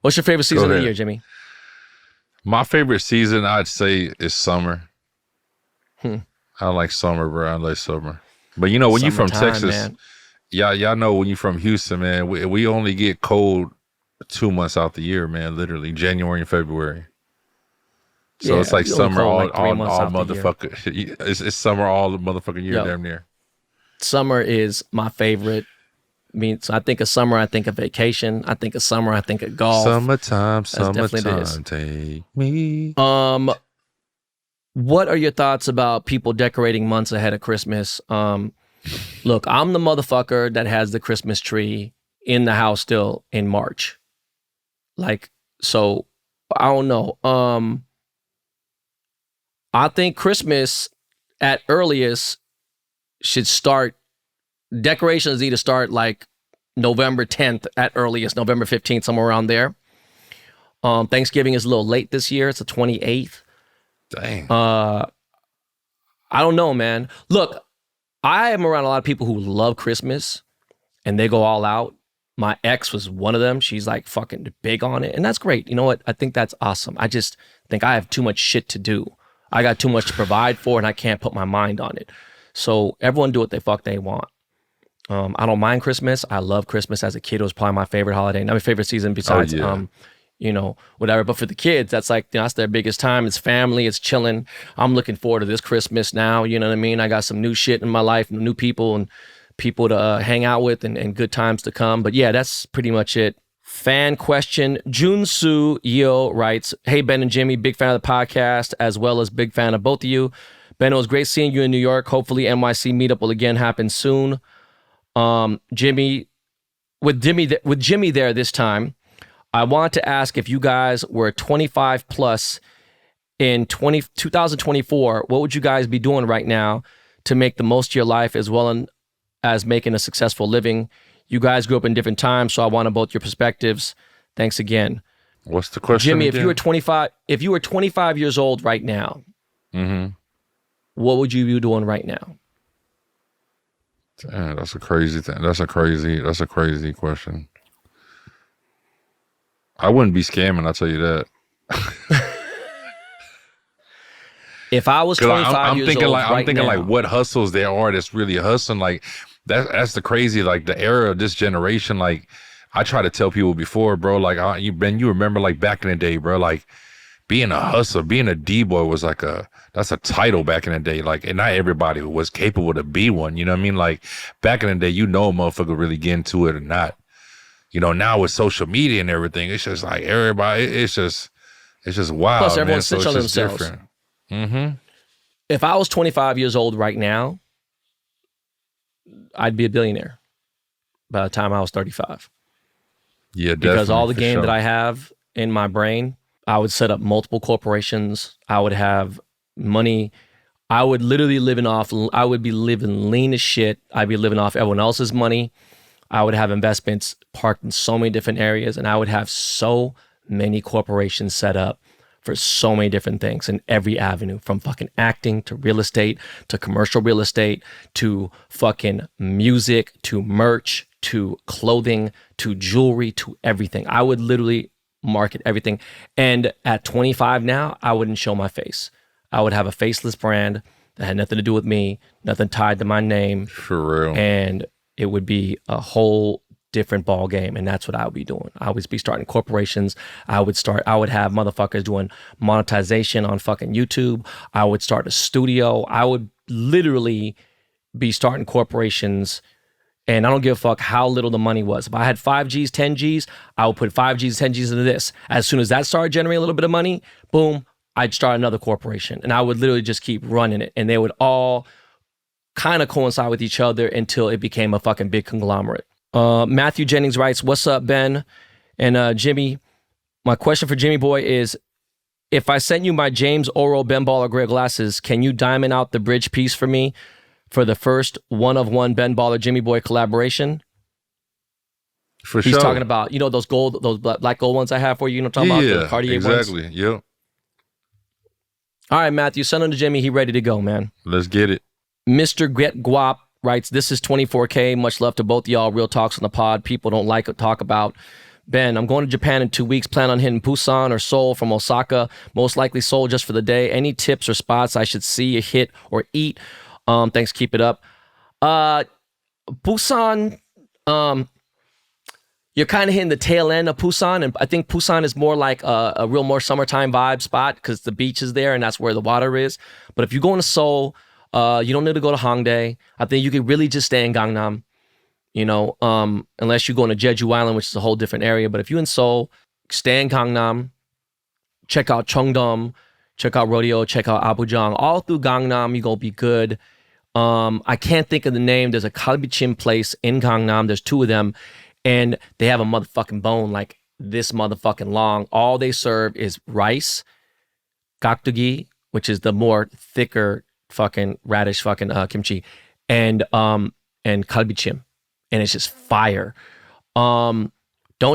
What's your favorite season of the year, Jimmy? My favorite season, I'd say, is summer. I like summer, bro. I like summer. But you know, when you're from Texas, man. Y'all know when you're from Houston, man, we only get cold 2 months out the year, man. Literally January and February. So yeah, it's like summer all motherfucker. It's summer all the motherfucking year, damn near. Summer is my favorite. I mean, so I think of summer, I think of vacation. I think of summer, I think of golf. Summertime, take me. What are your thoughts about people decorating months ahead of Christmas? Look, I'm the motherfucker that has the Christmas tree in the house still in March. Like, so I don't know. I think Christmas at earliest should start. Decorations need to start like November 10th at earliest, November 15th, somewhere around there. Thanksgiving is a little late this year. It's the 28th. Dang. I don't know, man. Look, I am around a lot of people who love Christmas and they go all out. My ex was one of them. She's like fucking big on it. And that's great. You know what? I think that's awesome. I just think I have too much shit to do. I got too much to provide for and I can't put my mind on it. So everyone do what they fuck they want. I don't mind Christmas. I love Christmas. As a kid, it was probably my favorite holiday. Not my favorite season besides, you know, whatever. But for the kids, that's like, you know, that's their biggest time. It's family. It's chilling. I'm looking forward to this Christmas now. You know what I mean? I got some new shit in my life, new people and people to hang out with and good times to come. But yeah, that's pretty much it. Fan question. Junsu Yo writes, hey, Ben and Jimmy, big fan of the podcast, as well as big fan of both of you. Ben, it was great seeing you in New York. Hopefully NYC meetup will again happen soon. Jimmy, with Jimmy there this time, I want to ask if you guys were 25 plus in 2024, what would you guys be doing right now to make the most of your life as well as making a successful living? You guys grew up in different times, so I want both your perspectives. Thanks again. What's the question Jimmy, again? if you were 25 years old right now, what would you be doing right now? Damn, that's a crazy thing. That's a crazy question. I wouldn't be scamming, I'll tell you that. If I was 25 years old I'm thinking like what hustles there are that's really hustling. Like that's the crazy, like the era of this generation. Like I try to tell people before, bro, like you remember like back in the day, bro, like being a hustler, being a D-boy was like that's a title back in the day. Like, and not everybody was capable to be one. You know what I mean? Like back in the day, a motherfucker really get into it or not. You know, now with social media and everything, it's just like everybody, it's just wild. Plus everyone man. snitch on themselves. Different. Mm-hmm. If I was 25 years old right now, I'd be a billionaire by the time I was 35. Yeah, definitely. Because all the game that I have in my brain, I would set up multiple corporations. I would have money. I would literally I would be living lean as shit. I'd be living off everyone else's money. I would have investments parked in so many different areas, and I would have so many corporations set up for so many different things in every avenue, from fucking acting to real estate to commercial real estate to fucking music to merch to clothing to jewelry to everything. I would literally market everything. And at 25 now, I wouldn't show my face. I would have a faceless brand that had nothing to do with me, nothing tied to my name. For real. And it would be a whole different ball game, and that's what I would be doing. I would be starting corporations. I would have motherfuckers doing monetization on fucking YouTube. I would start a studio. I would literally be starting corporations, and I don't give a fuck how little the money was. If I had 5 Gs, 10 Gs, I would put 5 Gs, 10 Gs into this. As soon as that started generating a little bit of money, boom, I'd start another corporation, and I would literally just keep running it, and they would all kind of coincide with each other until it became a fucking big conglomerate. Matthew Jennings writes, what's up, Ben? And Jimmy, my question for JimmyBoi is, if I sent you my James Oro Ben Baller Gray glasses, can you diamond out the bridge piece for me for the first one-of-one Ben Baller JimmyBoi collaboration? For He's sure. talking about, those black gold ones I have for you. You know what I'm talking about? The Cartier exactly. ones? Yep. All right, Matthew, send them to Jimmy. He ready to go, man. Let's get it. Mr. Get Guap writes, this is 24K. Much love to both of y'all. Real talks on the pod. People don't like to talk about. Ben, I'm going to Japan in 2 weeks. Plan on hitting Busan or Seoul from Osaka. Most likely Seoul just for the day. Any tips or spots I should see, hit, or eat? Thanks. Keep it up. Busan, you're kind of hitting the tail end of Busan, and I think Busan is more like a real more summertime vibe spot because the beach is there and that's where the water is. But if you're going to Seoul, you don't need to go to Hongdae. I think you could really just stay in Gangnam, unless you're going to Jeju Island, which is a whole different area. But if you're in Seoul, stay in Gangnam, check out Cheongdam, check out Rodeo, check out Apgujeong. All through Gangnam, you're going to be good. I can't think of the name. There's a galbichim place in Gangnam. There's 2 of them, and they have a motherfucking bone like this motherfucking long. All they serve is rice, gakdugi, which is the more thicker fucking radish fucking kimchi, and galbichim, and it's just fire. Don't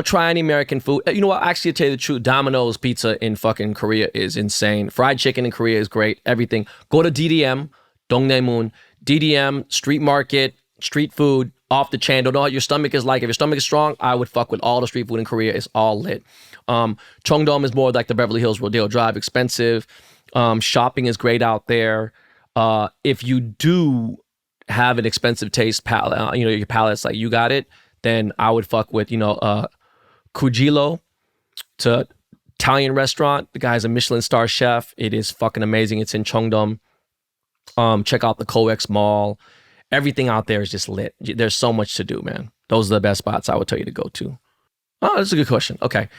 try any American food. You know what? Actually, to tell you the truth, Domino's pizza in fucking Korea is insane. Fried chicken in Korea is great. Everything. Go to DDM, Dongdaemun, DDM, street market, street food, off the chain. Don't know what your stomach is like. If your stomach is strong, I would fuck with all the street food in Korea. It's all lit. Cheongdam is more like the Beverly Hills Rodeo Drive, expensive. Shopping is great out there. If you do have an expensive taste palette, your palate's like you got it, then I would fuck with, Kujilo. It's an Italian restaurant. The guy's a Michelin star chef. It is fucking amazing. It's in Cheongdam. Check out the COEX Mall. everything out there is just lit. There's so much to do, man. Those are the best spots I would tell you to go to. Oh, that's a good question. Okay.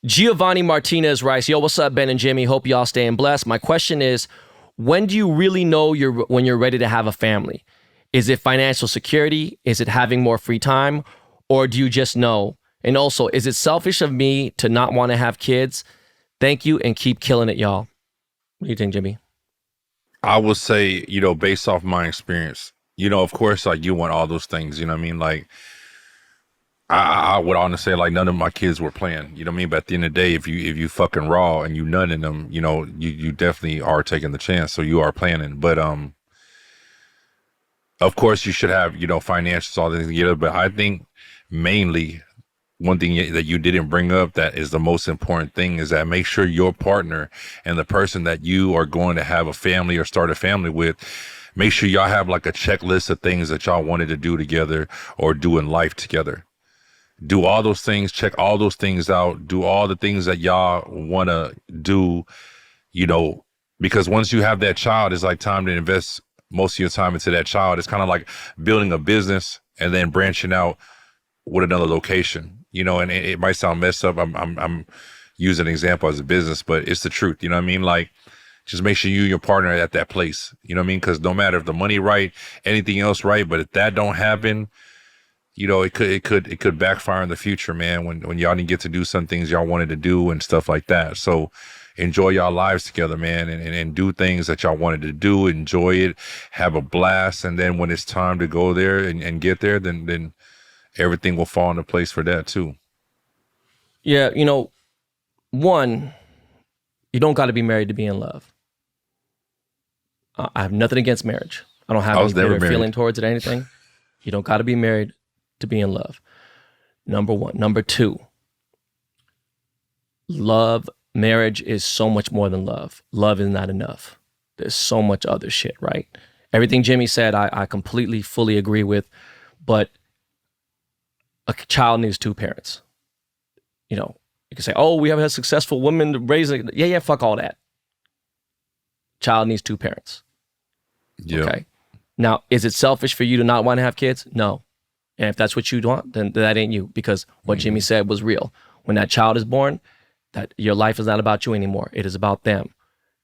Giovanni Martinez writes, yo, what's up, Ben and Jimmy? Hope y'all staying blessed. My question is, when do you really know when you're ready to have a family? Is it financial security? Is it having more free time? Or do you just know? And also, is it selfish of me to not want to have kids? Thank you and keep killing it, y'all. What do you think, Jimmy? I would say, based off my experience, of course, like you want all those things, you know what I mean? Like, I would honestly say like none of my kids were playing, you know what I mean? But at the end of the day, if you fucking raw and you none in them, you definitely are taking the chance. So you are planning. But of course you should have, financials, all things together. But I think mainly one thing that you didn't bring up that is the most important thing is that make sure your partner and the person that you are going to have a family or start a family with, make sure y'all have like a checklist of things that y'all wanted to do together or do in life together. Do all those things, check all those things out, do all the things that y'all want to do, because once you have that child, it's like time to invest most of your time into that child. It's kind of like building a business and then branching out with another location, and it might sound messed up. I'm using an example as a business, but it's the truth. You know what I mean? Like, just make sure you and your partner are at that place. You know what I mean? Because no matter if the money right, anything else right, but if that don't happen, it could backfire in the future, man, when y'all didn't get to do some things y'all wanted to do and stuff like that. So enjoy y'all lives together, man, and do things that y'all wanted to do, enjoy it, have a blast. And then when it's time to go there and get there, then everything will fall into place for that too. Yeah. One, you don't got to be married to be in love. I have nothing against marriage. I don't have any bitter feeling towards it or anything. You don't got to be married to be in love. Number one. Number two, marriage is so much more than love. Love is not enough. There's so much other shit, right? Everything Jimmy said, I completely, fully agree with, but a child needs two parents. You can say, oh, we have a successful woman raising. Yeah, fuck all that. Child needs two parents. Yeah. Okay. Now, is it selfish for you to not want to have kids? No. And if that's what you want, then that ain't you, because what Jimmy said was real. When that child is born, that your life is not about you anymore. It is about them.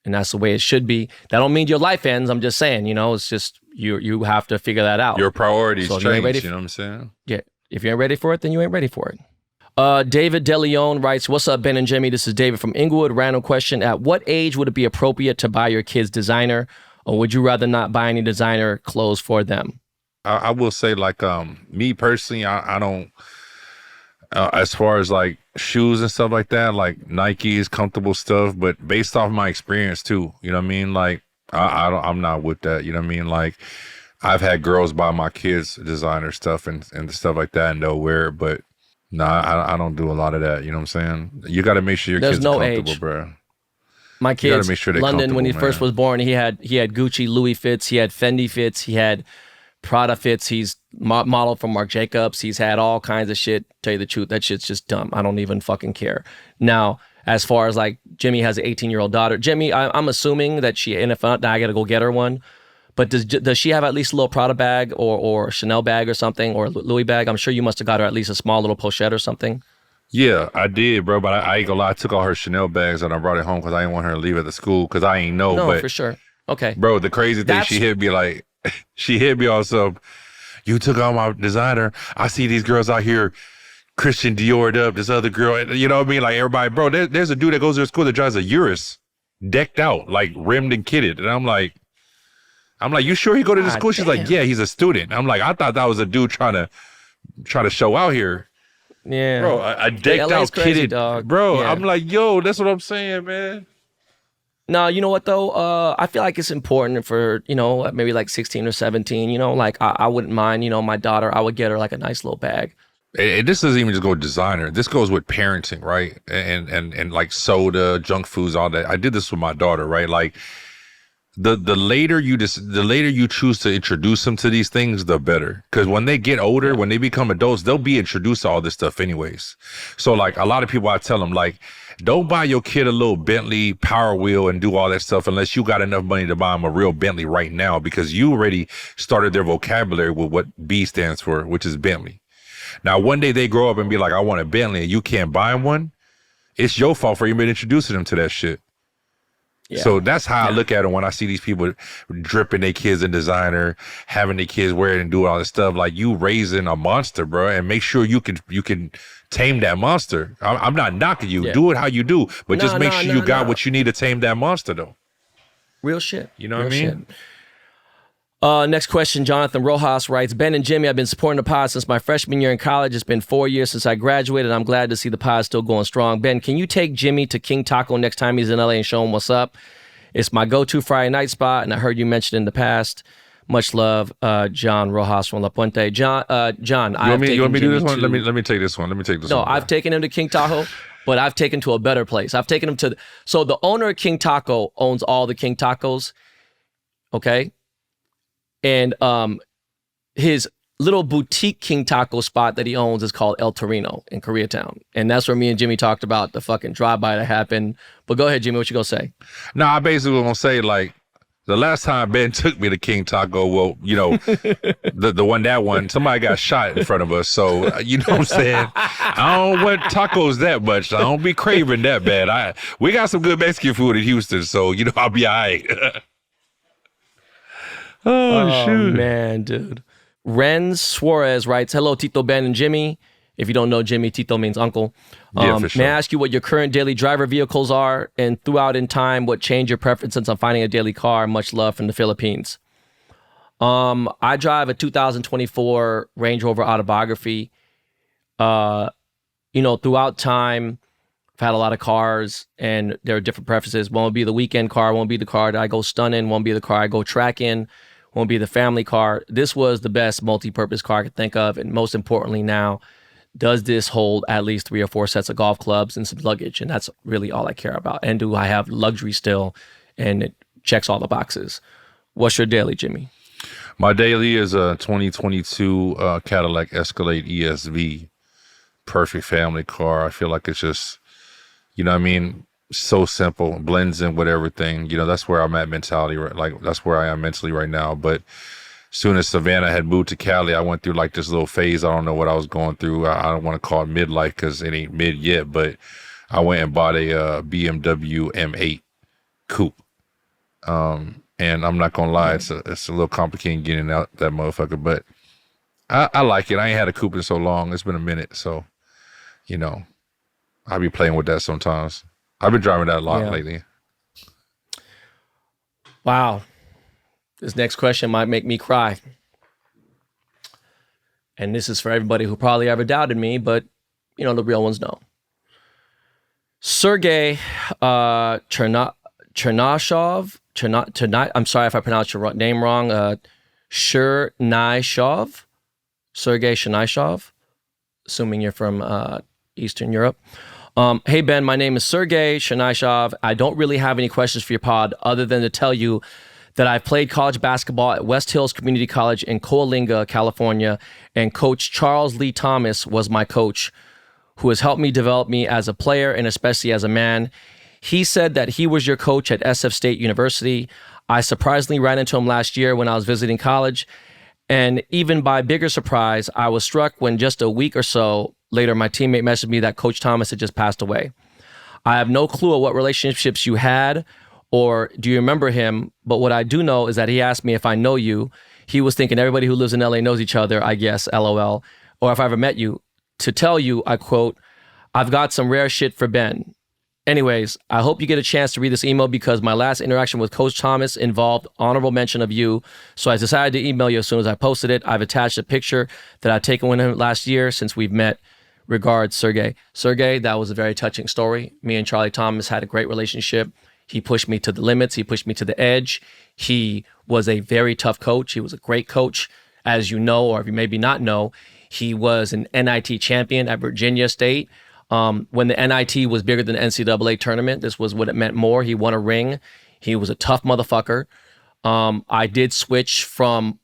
And that's the way it should be. That don't mean your life ends. I'm just saying, it's just you have to figure that out. Your priorities change, you know what I'm saying? Yeah. If you ain't ready for it, then you ain't ready for it. David DeLeon writes, what's up, Ben and Jimmy? This is David from Inglewood. Random question. At what age would it be appropriate to buy your kids designer, or would you rather not buy any designer clothes for them? I will say, like, me personally, I don't, as far as like shoes and stuff like that, like Nikes, comfortable stuff, but based off my experience too, you know what I mean? Like, I'm not with that, you know what I mean? Like, I've had girls buy my kids designer stuff and stuff like that and they'll wear it, but I don't do a lot of that, you know what I'm saying? You got to make sure your kids are comfortable, age. Bro. My kids, make sure London, when he first was born, he had Gucci, Louis fits, he had Fendi fits, he had Prada fits, he's modeled from Marc Jacobs, he's had all kinds of shit. Tell you the truth, that shit's just dumb. I don't even fucking care. Now, as far as like Jimmy has an 18-year-old daughter, Jimmy, I'm assuming that and if not, I got to go get her one. But does she have at least a little Prada bag or Chanel bag or something, or Louis bag? I'm sure you must have got her at least a small little pochette or something. Yeah, I did, bro. But I ain't gonna lie, I took all her Chanel bags and I brought it home because I didn't want her to leave at the school because I ain't know. No, but, for sure. Okay. Bro, the crazy thing, she hit me on some, you took all my designer. I see these girls out here, Christian Dior'd up, this other girl, you know what I mean? Like everybody, bro, there's a dude that goes to school that drives a Urus, decked out, like rimmed and kitted. And I'm like, you sure he go to the school? She's like, yeah, he's a student. I'm like, I thought that was a dude trying to show out here. Yeah. Bro, I decked out, crazy, kitted. dog. Bro, yeah. I'm like, yo, that's what I'm saying, man. No, you know what though? I feel like it's important for, maybe like 16 or 17, like I wouldn't mind, my daughter, I would get her like a nice little bag. And this doesn't even just go designer. This goes with parenting, right? And like soda, junk foods, all that. I did this with my daughter, right? Like the later you choose to introduce them to these things, the better. Because when they get older, when they become adults, they'll be introduced to all this stuff anyways. So like a lot of people, I tell them like, Don't buy your kid a little Bentley Power Wheel and do all that stuff unless you got enough money to buy them a real Bentley right now, because you already started their vocabulary with what B stands for, which is Bentley. Now, one day they grow up and be like, I want a Bentley, and you can't buy them one. It's your fault for even introducing them to that shit. Yeah. So that's how I look at it when I see these people dripping their kids in designer, having their kids wear it and do all this stuff. Like, you raising a monster, bro, and make sure you can tame that monster. I'm not knocking you. Yeah. Do it how you do, but just make sure you got what you need to tame that monster, though. Real shit. You know what I mean? Next question, Jonathan Rojas writes, Ben and Jimmy, I've been supporting the pod since my freshman year in college. It's been 4 years since I graduated. I'm glad to see the pod still going strong. Ben, can you take Jimmy to King Taco next time he's in LA and show him what's up? It's my go-to Friday night spot, and I heard you mention it in the past. Much love, John Rojas from La Puente. John, you want me to do this one? Let me take this one. No, I've taken him to King Taco, but I've taken to a better place. I've taken him to... So the owner of King Taco owns all the King Tacos, okay? And his little boutique King Taco spot that he owns is called El Torino in Koreatown. And that's where me and Jimmy talked about the fucking drive-by that happened. But go ahead, Jimmy, what you gonna say? No, I basically gonna say, like, the last time Ben took me to King Taco, well, you know, that one, somebody got shot in front of us. So, you know what I'm saying? I don't want tacos that much. I don't be craving that bad. We got some good Mexican food in Houston, so, you know, I'll be all right. Oh, shoot. Man, dude. Renz Suarez writes, hello, Tito, Ben, and Jimmy. If you don't know Jimmy, Tito means uncle. For sure. May I ask you what your current daily driver vehicles are, and throughout in time, what changed your preferences on finding a daily car? Much love from the Philippines. I drive a 2024 Range Rover Autobiography. Throughout time, I've had a lot of cars, and there are different preferences. One will be the weekend car, one will be the car that I go stun in, one will be the car I go track in, one will be the family car. This was the best multi-purpose car I could think of, and most importantly now, does this hold at least 3 or 4 sets of golf clubs and some luggage? And that's really all I care about. And do I have luxury still? And it checks all the boxes. What's your daily, Jimmy? My daily is a 2022 Cadillac Escalade ESV. Perfect family car. I feel like it's just, you know what I mean? So simple, blends in with everything. You know, that's where I'm at mentality, right? Like, that's where I am mentally right now. But soon as Savannah had moved to Cali, I went through like this little phase. I don't know what I was going through. I don't want to call it midlife because it ain't mid yet, but I went and bought a BMW M8 coupe. And I'm not going to lie, it's a little complicated getting out that motherfucker, but I like it. I ain't had a coupe in so long. It's been a minute. So, you know, I'll be playing with that sometimes. I've been driving that a lot lately. Wow. This next question might make me cry. And this is for everybody who probably ever doubted me, but, you know, the real ones know. Sergey Chernashov, I'm sorry if I pronounced your name wrong, Chernyshov, Sergey Chernyshov, assuming you're from Eastern Europe. Hey, Ben, my name is Sergey Chernyshov. I don't really have any questions for your pod other than to tell you that I've played college basketball at West Hills Community College in Coalinga, California, and Coach Charles Lee Thomas was my coach, who has helped me develop me as a player and especially as a man. He said that he was your coach at SF State University. I surprisingly ran into him last year when I was visiting college, and even by bigger surprise, I was struck when just a week or so later, my teammate messaged me that Coach Thomas had just passed away. I have no clue of what relationships you had, or do you remember him? But what I do know is that he asked me if I know you. He was thinking everybody who lives in LA knows each other, I guess, LOL. Or if I ever met you. To tell you, I quote, I've got some rare shit for Ben. Anyways, I hope you get a chance to read this email because my last interaction with Coach Thomas involved honorable mention of you. So I decided to email you as soon as I posted it. I've attached a picture that I've taken with him last year since we've met. Regards, Sergey. Sergey, that was a very touching story. Me and Charlie Thomas had a great relationship. He pushed me to the limits. He pushed me to the edge. He was a very tough coach. He was a great coach. As you know, or if you maybe not know, he was an NIT champion at Virginia State. When the NIT was bigger than the NCAA tournament, this was what it meant more. He won a ring. He was a tough motherfucker. I did switch from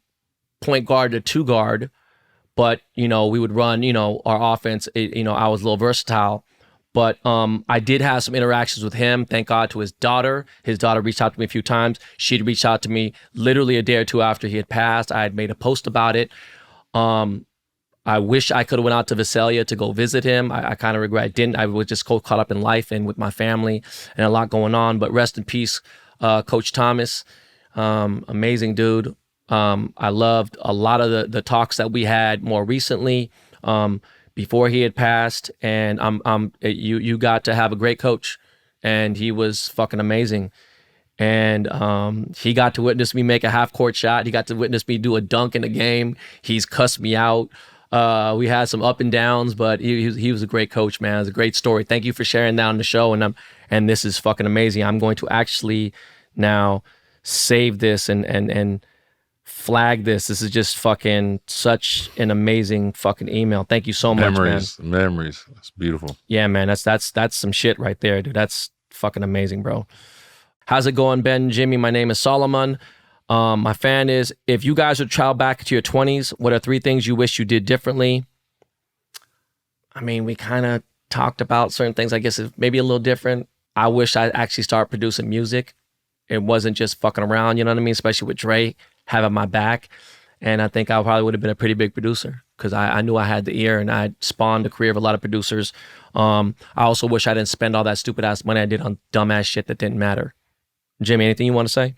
point guard to 2 guard, but, you know, we would run, you know, our offense, I was a little versatile, But I did have some interactions with him. Thank God to his daughter. His daughter reached out to me a few times. She'd reached out to me literally a day or two after he had passed. I had made a post about it. I wish I could have went out to Visalia to go visit him. I kind of regret I didn't. I was just caught up in life and with my family and a lot going on. But rest in peace, Coach Thomas. Amazing dude. I loved a lot of the talks that we had more recently before he had passed. And you got to have a great coach, and he was fucking amazing. And he got to witness me make a half-court shot. He got to witness me do a dunk in a game. He's cussed me out. We had some up and downs, but he was a great coach, man. It was a great story. Thank you for sharing that on the show. And this is fucking amazing. I'm going to actually now save this and flag this. This is just fucking such an amazing fucking email. Thank you so much, man. Memories. It's beautiful. Yeah, man. That's some shit right there, dude. That's fucking amazing, bro. How's it going, Ben and Jimmy? My name is Solomon. My fan is, if you guys would travel back to your 20s, what are 3 things you wish you did differently? I mean, we kind of talked about certain things. I guess it's maybe a little different. I wish I'd actually start producing music. It wasn't just fucking around, you know what I mean? Especially with Dre having my back. And I think I probably would have been a pretty big producer because I knew I had the ear, and I spawned a career of a lot of producers. I also wish I didn't spend all that stupid ass money I did on dumbass shit that didn't matter. Jimmy, anything you want to say?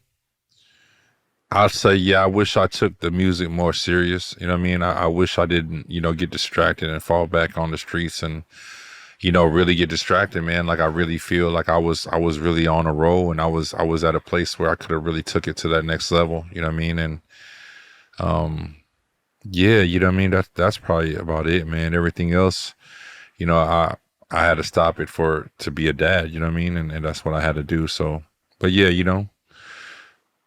I'd say, yeah, I wish I took the music more serious. You know what I mean? I wish I didn't, get distracted and fall back on the streets and, really get distracted, man. Like, I really feel like I was really on a roll, and I was at a place where I could have really took it to that next level. You know what I mean? And, yeah, you know what I mean? That's probably about it, man. Everything else, I had to stop it to be a dad, you know what I mean? And that's what I had to do. So, but yeah,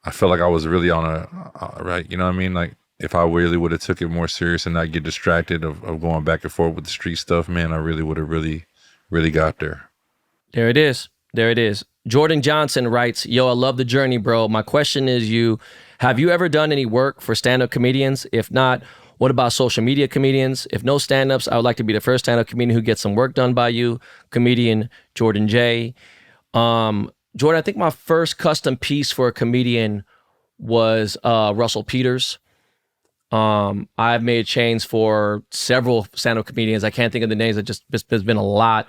I felt like I was really on a right, you know what I mean? Like, if I really would have took it more serious and not get distracted of going back and forth with the street stuff, man, I really would have really got there. There it is. Jordan Johnson writes, yo, I love the journey, bro. My question is, have you ever done any work for stand-up comedians? If not, what about social media comedians? If no stand-ups, I would like to be the first stand-up comedian who gets some work done by you. Comedian Jordan J. Jordan, I think my first custom piece for a comedian was Russell Peters. I've made chains for several stand-up comedians. I can't think of the names. There's been a lot.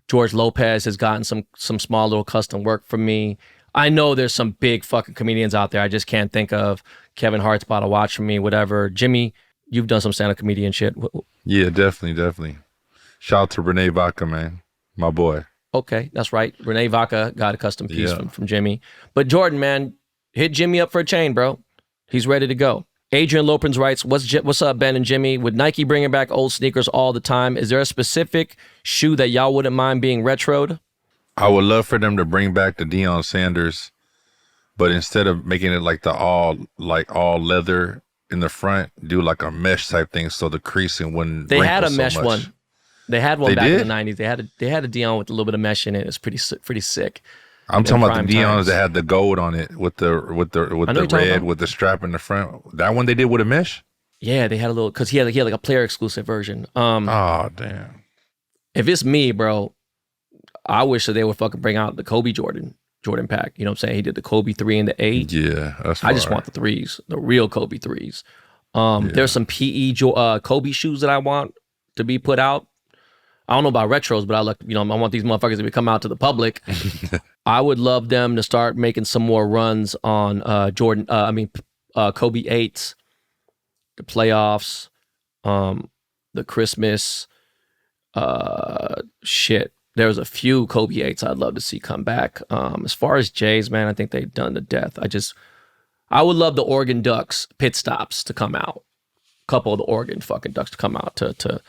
George Lopez has gotten some small little custom work from me. I know there's some big fucking comedians out there. I just can't think of. Kevin Hart's bought a watch from me, whatever. Jimmy, you've done some stand-up comedian shit. Yeah, definitely. Shout out to Renee Vaca, man. My boy. Okay, that's right. Renee Vaca got a custom piece from Jimmy. But Jordan, man, hit Jimmy up for a chain, bro. He's ready to go. Adrian Lopez writes, what's up, Ben and Jimmy? With Nike bringing back old sneakers all the time, is there a specific shoe that y'all wouldn't mind being retroed? I would love for them to bring back the Deion Sanders, but instead of making it like all leather in the front, do like a mesh type thing so the creasing wouldn't They had a so mesh much. one. They had one back did? in the 90s. They had a Deion with a little bit of mesh in it. It's pretty sick. I'm talking about the Deons times. that had the gold on it with the red with the strap in the front. That one they did with a mesh? Yeah, they had a little, because he had like a player exclusive version. Oh, damn. If it's me, bro, I wish that they would fucking bring out the Kobe Jordan pack. You know what I'm saying? He did the Kobe 3 and the 8. Yeah, that's I just want the 3s, the real Kobe 3s. There's some PE Kobe shoes that I want to be put out. I don't know about retros, but I want these motherfuckers to come out to the public. I would love them to start making some more runs on Kobe 8s, the playoffs, the Christmas, shit. There's a few Kobe 8s I'd love to see come back. As far as Jays, man, I think they've done to death. I would love the Oregon Ducks pit stops to come out. A couple of the Oregon fucking Ducks to come out to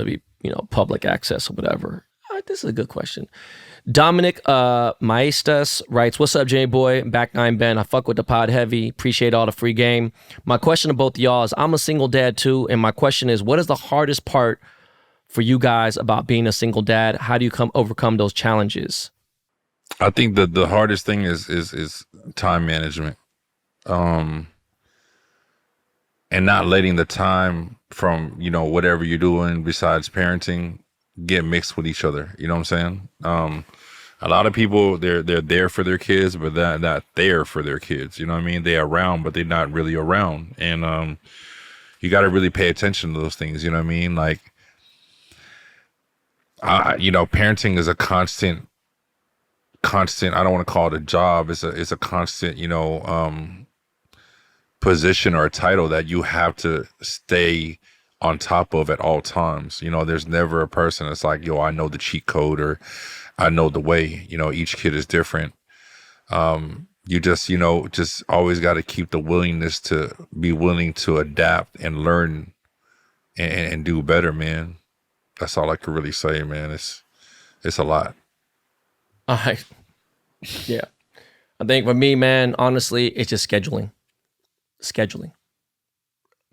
be, public access or whatever. This is a good question. Dominic Maestas writes, what's up, JimmyBoi? Back 9 Ben. I fuck with the pod heavy. Appreciate all the free game. My question to both of y'all is, I'm a single dad too, and my question is, what is the hardest part for you guys about being a single dad? How do you overcome those challenges? I think that the hardest thing is time management. And not letting the time from, whatever you're doing besides parenting get mixed with each other. You know what I'm saying? A lot of people, they're there for their kids, but they're not there for their kids. You know what I mean? They're around, but they're not really around. And you got to really pay attention to those things. You know what I mean? Like, parenting is a constant. I don't want to call it a job. It's a constant, position or a title that you have to stay on top of at all times. There's never a person that's like, yo, I know the cheat code or I know the way. Each kid is different. You just always got to keep the willingness to be willing to adapt and learn and do better, man. That's all I could really say, man. It's a lot. All right. Yeah. I think for me, man, honestly, it's just scheduling.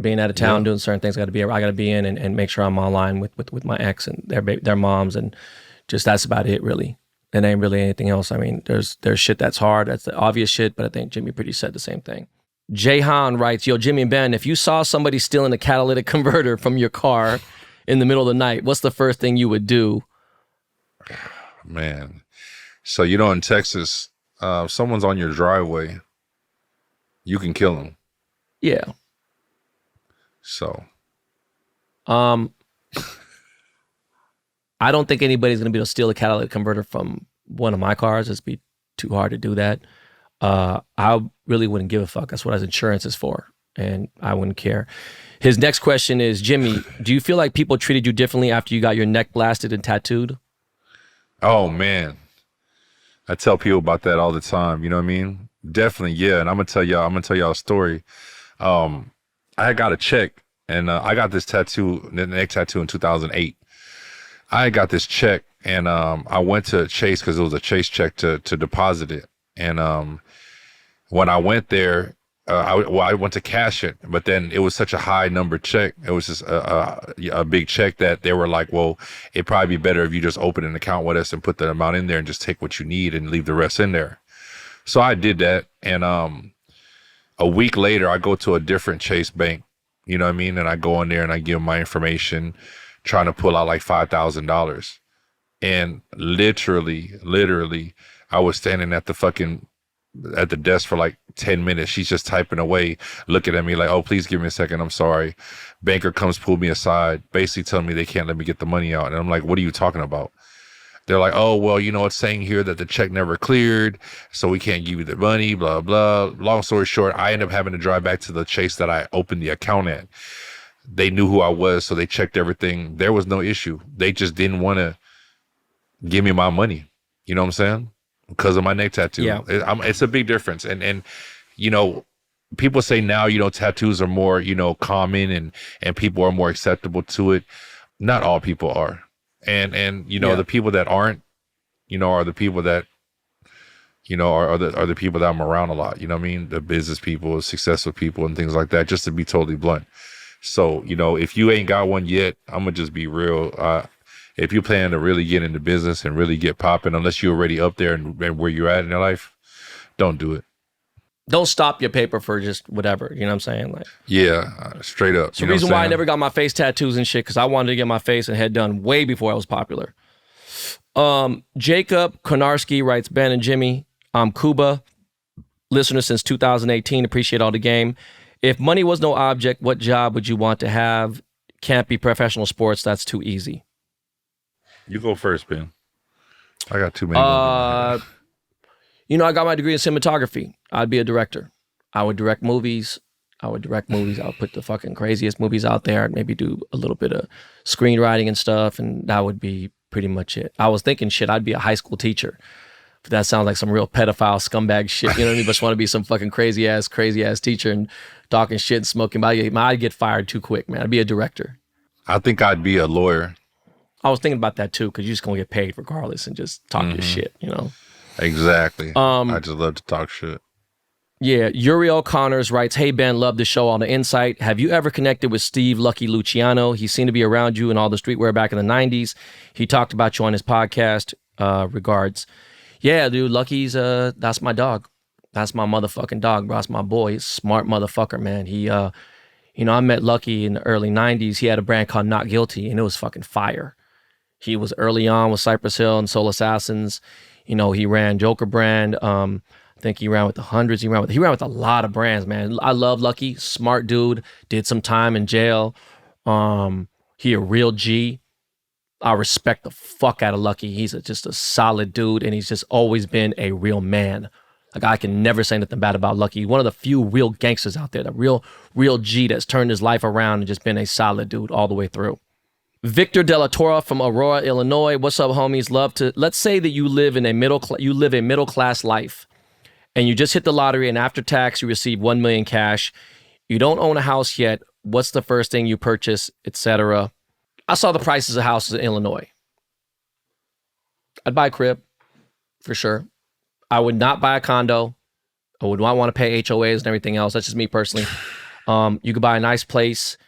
Being out of town, doing certain things I got to be in and make sure I'm online with my ex and their moms, and just that's about it, really. It ain't really anything else. I mean, there's shit that's hard. That's the obvious shit, but I think Jimmy pretty said the same thing. Jayhan writes, yo, Jimmy and Ben, if you saw somebody stealing a catalytic converter from your car in the middle of the night, what's the first thing you would do? Man. So, in Texas, if someone's on your driveway, you can kill them. Yeah. So. I don't think anybody's going to be able to steal a catalytic converter from one of my cars. It'd be too hard to do that. I really wouldn't give a fuck. That's what his insurance is for, and I wouldn't care. His next question is, Jimmy, do you feel like people treated you differently after you got your neck blasted and tattooed? Oh, man. I tell people about that all the time. You know what I mean? Definitely, yeah. And I'm gonna tell y'all a story. I got a check, and I got this tattoo, the neck tattoo, in 2008. I got this check, and I went to Chase because it was a Chase check to deposit it. And when I went there, I went to cash it, but then it was such a high number check. It was just a big check that they were like, well, it'd probably be better if you just open an account with us and put the amount in there and just take what you need and leave the rest in there. So I did that. And a week later, I go to a different Chase bank, you know what I mean? And I go in there and I give them my information, trying to pull out like $5,000. And literally, I was standing at the desk for like 10 minutes. She's just typing away, looking at me like, oh, please give me a second. I'm sorry. Banker comes, pull me aside, basically telling me they can't let me get the money out. And I'm like, what are you talking about? They're like, oh, well, it's saying here that the check never cleared, so we can't give you the money, blah, blah. Long story short, I ended up having to drive back to the Chase that I opened the account at. They knew who I was, so they checked everything. There was no issue. They just didn't want to give me my money. You know what I'm saying? Because of my neck tattoo. Yeah. It's a big difference. And people say now, tattoos are more, common and people are more acceptable to it. Not all people are. And the people that aren't, are the people that, are the people that I'm around a lot. You know what I mean? The business people, successful people and things like that, just to be totally blunt. So, if you ain't got one yet, I'm going to just be real. If you plan to really get into business and really get popping, unless you're already up there and where you're at in your life, don't do it. Don't stop your paper for just whatever. You know what I'm saying? Like, yeah, straight up. It's the reason why I never got my face tattoos and shit, because I wanted to get my face and head done way before I was popular. Jacob Konarski writes, Ben and Jimmy, I'm Cuba, listener since 2018, appreciate all the game. If money was no object, what job would you want to have? Can't be professional sports, that's too easy. You go first, Ben. I got too many. I got my degree in cinematography. I'd be a director. I would direct movies. I would put the fucking craziest movies out there. I'd maybe do a little bit of screenwriting and stuff, and that would be pretty much it. I was thinking, shit, I'd be a high school teacher. But that sounds like some real pedophile scumbag shit. You know what I mean? Just want to be some fucking crazy ass teacher and talking shit and smoking. But I'd get fired too quick, man. I'd be a director. I think I'd be a lawyer. I was thinking about that too, because you're just gonna get paid regardless and just talk your shit, Exactly. I just love to talk shit. Yeah, Uriel Connors writes, hey Ben, love the show on the insight. Have you ever connected with Steve Lucky Luchano? He seemed to be around you and all the streetwear back in the 90s. He talked about you on his podcast. Regards. Yeah, dude, Lucky's that's my dog. That's my motherfucking dog, bro. That's my boy. He's a smart motherfucker, man. He I met Lucky in the early 90s. He had a brand called Not Guilty, and it was fucking fire. He was early on with Cypress Hill and Soul Assassins. You know, he ran Joker brand. I think he ran with the Hundreds. He ran with a lot of brands, man. I love Lucky, smart dude. Did some time in jail. He a real G. I respect the fuck out of Lucky. He's just a solid dude, and he's just always been a real man. Like, I can never say nothing bad about Lucky. One of the few real gangsters out there, the real G that's turned his life around and just been a solid dude all the way through. Victor De La Torre from Aurora, Illinois. What's up, homies? Let's say that you live a middle class life, and you just hit the lottery, and after tax you receive $1 million cash. You don't own a house yet. What's the first thing you purchase, etc.? I saw the prices of houses in Illinois. I'd buy a crib, for sure. I would not buy a condo. I would not want to pay HOAs and everything else. That's just me personally. You could buy a nice place.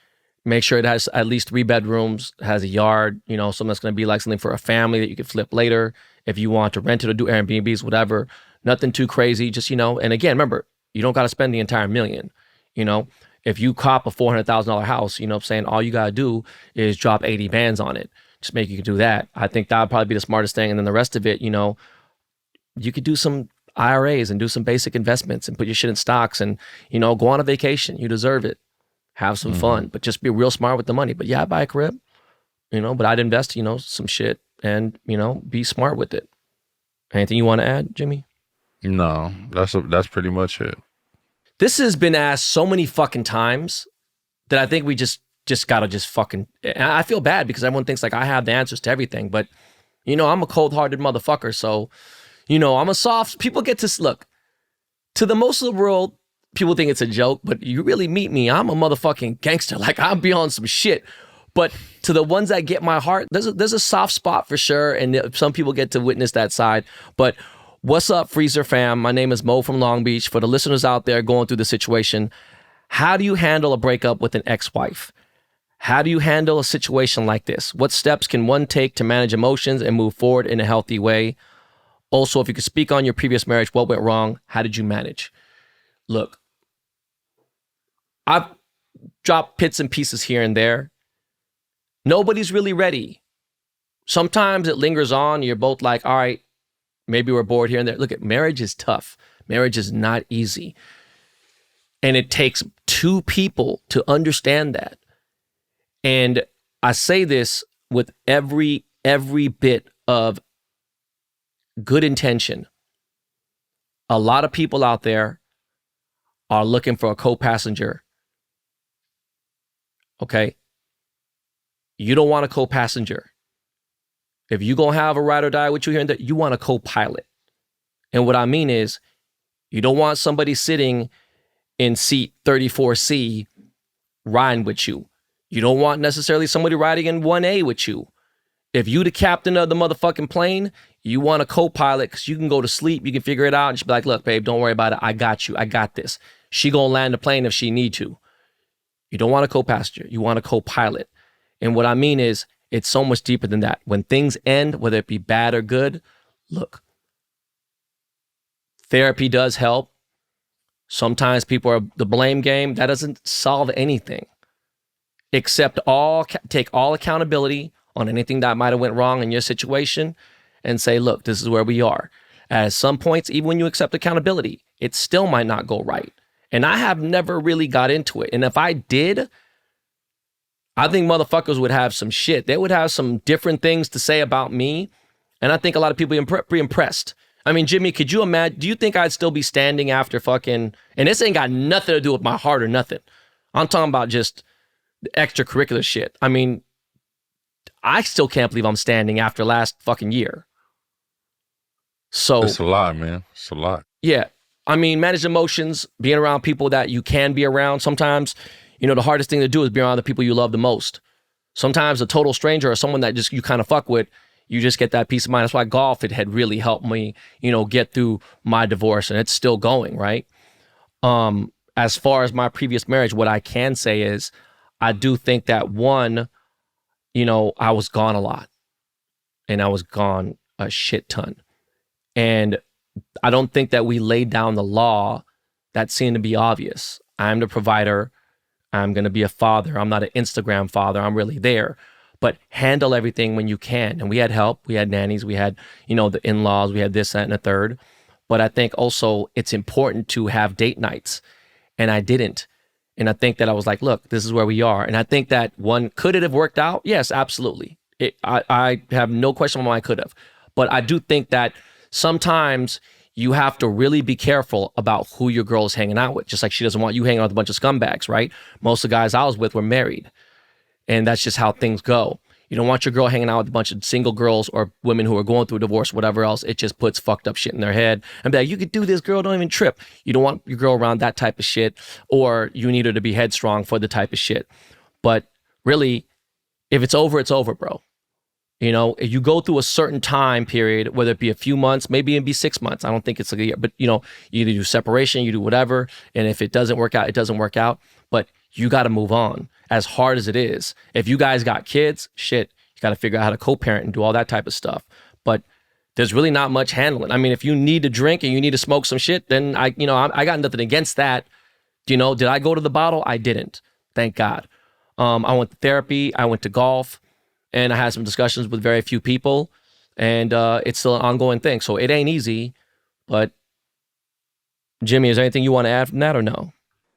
Make sure it has at least 3 bedrooms, has a yard, you know, something that's going to be like something for a family that you could flip later if you want to rent it or do Airbnbs, whatever. Nothing too crazy, just, you know. And again, remember, you don't got to spend the entire $1 million, you know. If you cop a $400,000 house, you know what I'm saying, all you got to do is drop 80 bands on it. Just make you do that. I think that would probably be the smartest thing. And then the rest of it, you know, you could do some IRAs and do some basic investments and put your shit in stocks and, you know, go on a vacation. You deserve it. Have some fun, but just be real smart with the money. But yeah, I'd buy a crib, you know, but I'd invest, you know, some shit and, you know, be smart with it. Anything you want to add, Jimmy? No, that's pretty much it. This has been asked so many fucking times that I think we just gotta just fucking, I feel bad because everyone thinks like I have the answers to everything, but you know, I'm a cold-hearted motherfucker. So, you know, I'm a soft, people get to, look, to the most of the world, people think it's a joke, but you really meet me, I'm a motherfucking gangster. Like, I'll be on some shit. But to the ones that get my heart, there's a soft spot for sure, and some people get to witness that side. But what's up, Freezer fam? My name is Mo from Long Beach. For the listeners out there going through the situation, how do you handle a breakup with an ex-wife? How do you handle a situation like this? What steps can one take to manage emotions and move forward in a healthy way? Also, if you could speak on your previous marriage, what went wrong? How did you manage? Look, I've dropped bits and pieces here and there. Nobody's really ready. Sometimes it lingers on. You're both like, all right, maybe we're bored here and there. Look, marriage is tough. Marriage is not easy. And it takes 2 people to understand that. And I say this with every bit of good intention. A lot of people out there are looking for a co-passenger. Okay? You don't want a co-passenger. If you're going to have a ride or die with you here and there, you want a co-pilot. And what I mean is, you don't want somebody sitting in seat 34C riding with you. You don't want necessarily somebody riding in 1A with you. If you the captain of the motherfucking plane, you want a co-pilot because you can go to sleep, you can figure it out, and she'll be like, look, babe, don't worry about it. I got you. I got this. She gonna land the plane if she need to. You don't want a co-passenger. You want a co-pilot. And what I mean is, it's so much deeper than that. When things end, whether it be bad or good, look, therapy does help. Sometimes people are the blame game. That doesn't solve anything. Take all accountability on anything that might have went wrong in your situation and say, look, this is where we are. At some points, even when you accept accountability, it still might not go right. And I have never really got into it. And if I did, I think motherfuckers would have some shit. They would have some different things to say about me. And I think a lot of people would be impressed. I mean, Jimmy, could you imagine, do you think I'd still be standing after fucking, and this ain't got nothing to do with my heart or nothing. I'm talking about just the extracurricular shit. I mean, I still can't believe I'm standing after last fucking year. So it's a lot, man. It's a lot. Yeah. I mean, manage emotions, being around people that you can be around. Sometimes, you know, the hardest thing to do is be around the people you love the most. Sometimes a total stranger or someone that just you kind of fuck with, you just get that peace of mind. That's why golf, it had really helped me, you know, get through my divorce, and it's still going, right? As far as my previous marriage, what I can say is I do think that one, you know, I was gone a lot, and I was gone a shit ton. And I don't think that we laid down the law that seemed to be obvious. I'm the provider. I'm going to be a father. I'm not an Instagram father. I'm really there. but handle everything when you can. And we had help, we had nannies, we had, the in-laws, we had this, that, and the third. But I think also it's important to have date nights. And I didn't. And I think that I was like, look, this is where we are. And I think that could it have worked out? Yes, absolutely. I have no question on why I could have. But I do think that sometimes you have to really be careful about who your girl is hanging out with. Just like she doesn't want you hanging out with a bunch of scumbags, right? Most of the guys I was with were married. And that's just how things go. You don't want your girl hanging out with a bunch of single girls or women who are going through a divorce, whatever else. It just puts fucked up shit in their head. And be like, you could do this, girl, don't even trip. You don't want your girl around that type of shit, or you need her to be headstrong for the type of shit. But really, if it's over, bro. If you go through a certain time period, whether it be a few months, maybe it'd be 6 months. I don't think it's like a year, but you either do separation, you do whatever. And if it doesn't work out, it doesn't work out. But you got to move on, as hard as it is. If you guys got kids, shit, you got to figure out how to co-parent and do all that type of stuff. But there's really not much handling. I mean, if you need to drink and you need to smoke some shit, then I got nothing against that. Did I go to the bottle? I didn't. Thank God. I went to therapy. I went to golf. And I had some discussions with very few people, and it's still an ongoing thing. So it ain't easy, but Jimmy, is there anything you want to add from that or no?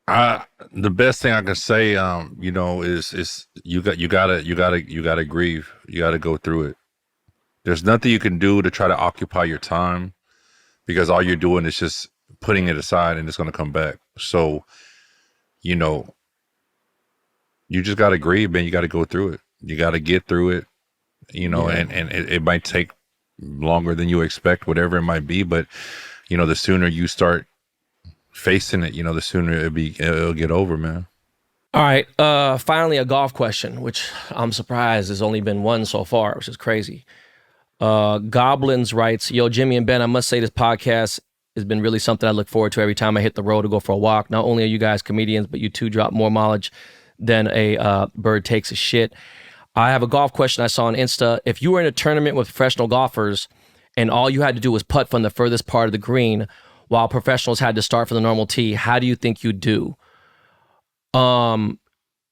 The best thing I can say, is you gotta grieve. You gotta go through it. There's nothing you can do to try to occupy your time, because all you're doing is just putting it aside, and it's gonna come back. So, you just gotta grieve, man. You gotta go through it. You got to get through it, and it might take longer than you expect, whatever it might be. But, the sooner you start facing it, the sooner it'll get over, man. All right. Finally, a golf question, which I'm surprised there's only been one so far, which is crazy. Goblins writes, yo, Jimmy and Ben, I must say this podcast has been really something I look forward to every time I hit the road to go for a walk. Not only are you guys comedians, but you two drop more knowledge than a bird takes a shit. I have a golf question I saw on Insta. If you were in a tournament with professional golfers and all you had to do was putt from the furthest part of the green while professionals had to start from the normal tee, how do you think you'd do?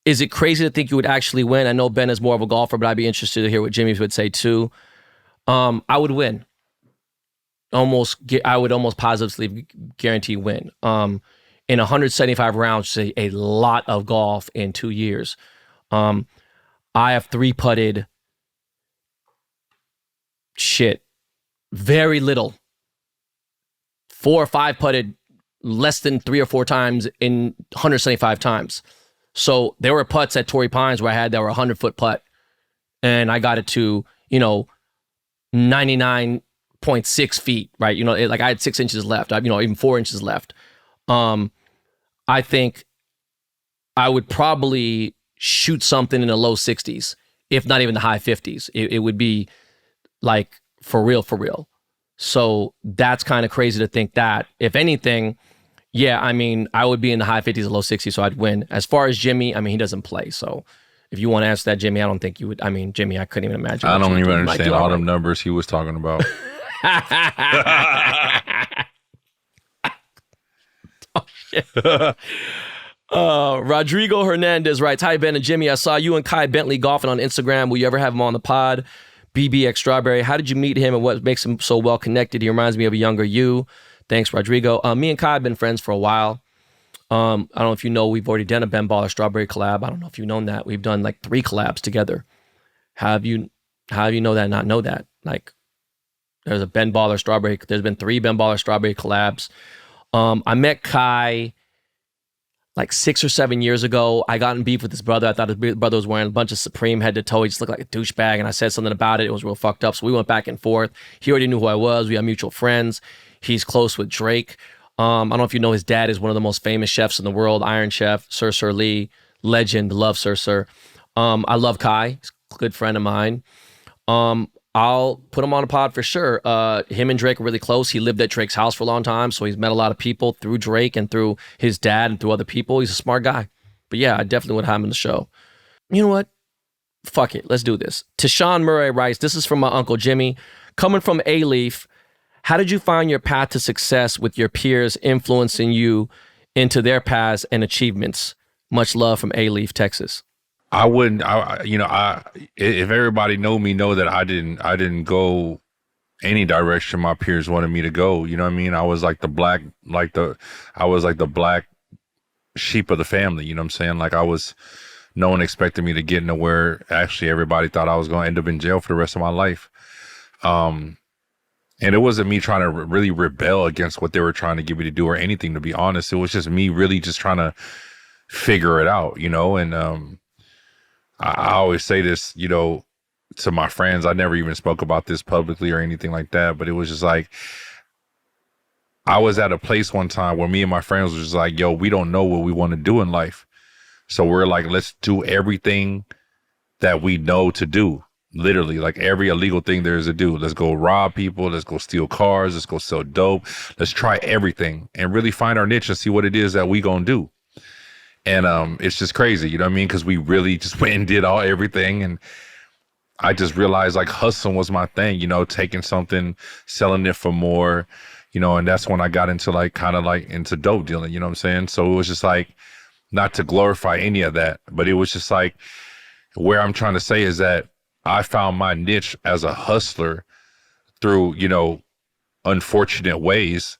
Is it crazy to think you would actually win? I know Ben is more of a golfer, but I'd be interested to hear what Jimmy would say too. I would win. I would almost positively guarantee win. In 175 rounds, say a lot of golf in 2 years. I have 3-putted very little. 4 or 5-putted less than 3 or 4 times in 175 times. So there were putts at Torrey Pines where I had that were 100-foot putt, and I got it to 99.6 feet, right? Like I had 6 inches left. Even 4 inches left. I think I would probably shoot something in the low 60s, if not even the high 50s. It would be like for real. So that's kind of crazy to think that. If anything, yeah, I would be in the high 50s or low 60s, so I'd win. As far as Jimmy, he doesn't play. So if you want to answer that, Jimmy, I don't think you would. Jimmy, I couldn't even imagine. I don't even understand all them numbers he was talking about. Oh, shit. Rodrigo Hernandez writes, hi, Ben and Jimmy. I saw you and Kai Bentley golfing on Instagram. Will you ever have him on the pod? BBX Strawberry. How did you meet him and what makes him so well connected? He reminds me of a younger you. Thanks, Rodrigo. Me and Kai have been friends for a while. I don't know if you know, we've already done a Ben Baller Strawberry collab. I don't know if you've known that. We've done like 3 collabs together. How have you know that and not know that? Like, there's a Ben Baller Strawberry. There's been 3 Ben Baller Strawberry collabs. I met Kai like 6 or 7 years ago. I got in beef with his brother. I thought his brother was wearing a bunch of Supreme head to toe. He just looked like a douchebag, and I said something about it. It was real fucked up. So we went back and forth. He already knew who I was. We had mutual friends. He's close with Drake. I don't know if you know, his dad is one of the most famous chefs in the world, Iron Chef, Sir Lee, legend, love Sir. I love Kai. He's a good friend of mine. I'll put him on a pod for sure. Him and Drake are really close. He lived at Drake's house for a long time, so he's met a lot of people through Drake and through his dad and through other people. He's a smart guy. But yeah, I definitely would have him in the show. You know what? Fuck it. Let's do this. Tashawn Murray writes, this is from my Uncle Jimmy. Coming from A-Leaf, how did you find your path to success with your peers influencing you into their paths and achievements? Much love from A-Leaf, Texas. I wouldn't, if everybody know that I didn't go any direction my peers wanted me to go. You know what I mean? I was like I was like the black sheep of the family. You know what I'm saying? Like no one expected me to get nowhere. Actually, everybody thought I was going to end up in jail for the rest of my life. And it wasn't me trying to really rebel against what they were trying to get me to do or anything, to be honest. It was just me really just trying to figure it out, you know? And I always say this, you know, to my friends. I never even spoke about this publicly or anything like that, but it was just like, I was at a place one time where me and my friends was just like, yo, we don't know what we want to do in life. So we're like, let's do everything that we know to do. Literally, like every illegal thing there is to do. Let's go rob people. Let's go steal cars. Let's go sell dope. Let's try everything and really find our niche and see what it is that we gonna do. And it's just crazy, you know what I mean? Because we really just went and did everything. And I just realized like hustling was my thing, you know, taking something, selling it for more, you know, and that's when I got into like kind of like into dope dealing, you know what I'm saying? So it was just like, not to glorify any of that, but it was just like, where I'm trying to say is that I found my niche as a hustler through, you know, unfortunate ways.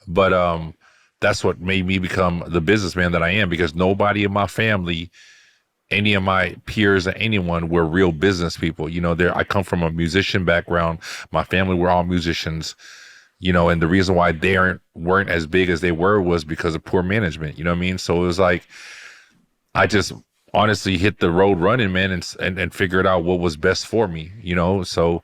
But that's what made me become the businessman that I am, because nobody in my family, any of my peers or anyone were real business people. You know, I come from a musician background. My family were all musicians. You know, and the reason why they weren't as big as they were was because of poor management. You know what I mean? So it was like, I just honestly hit the road running, man, and figured out what was best for me, you know? So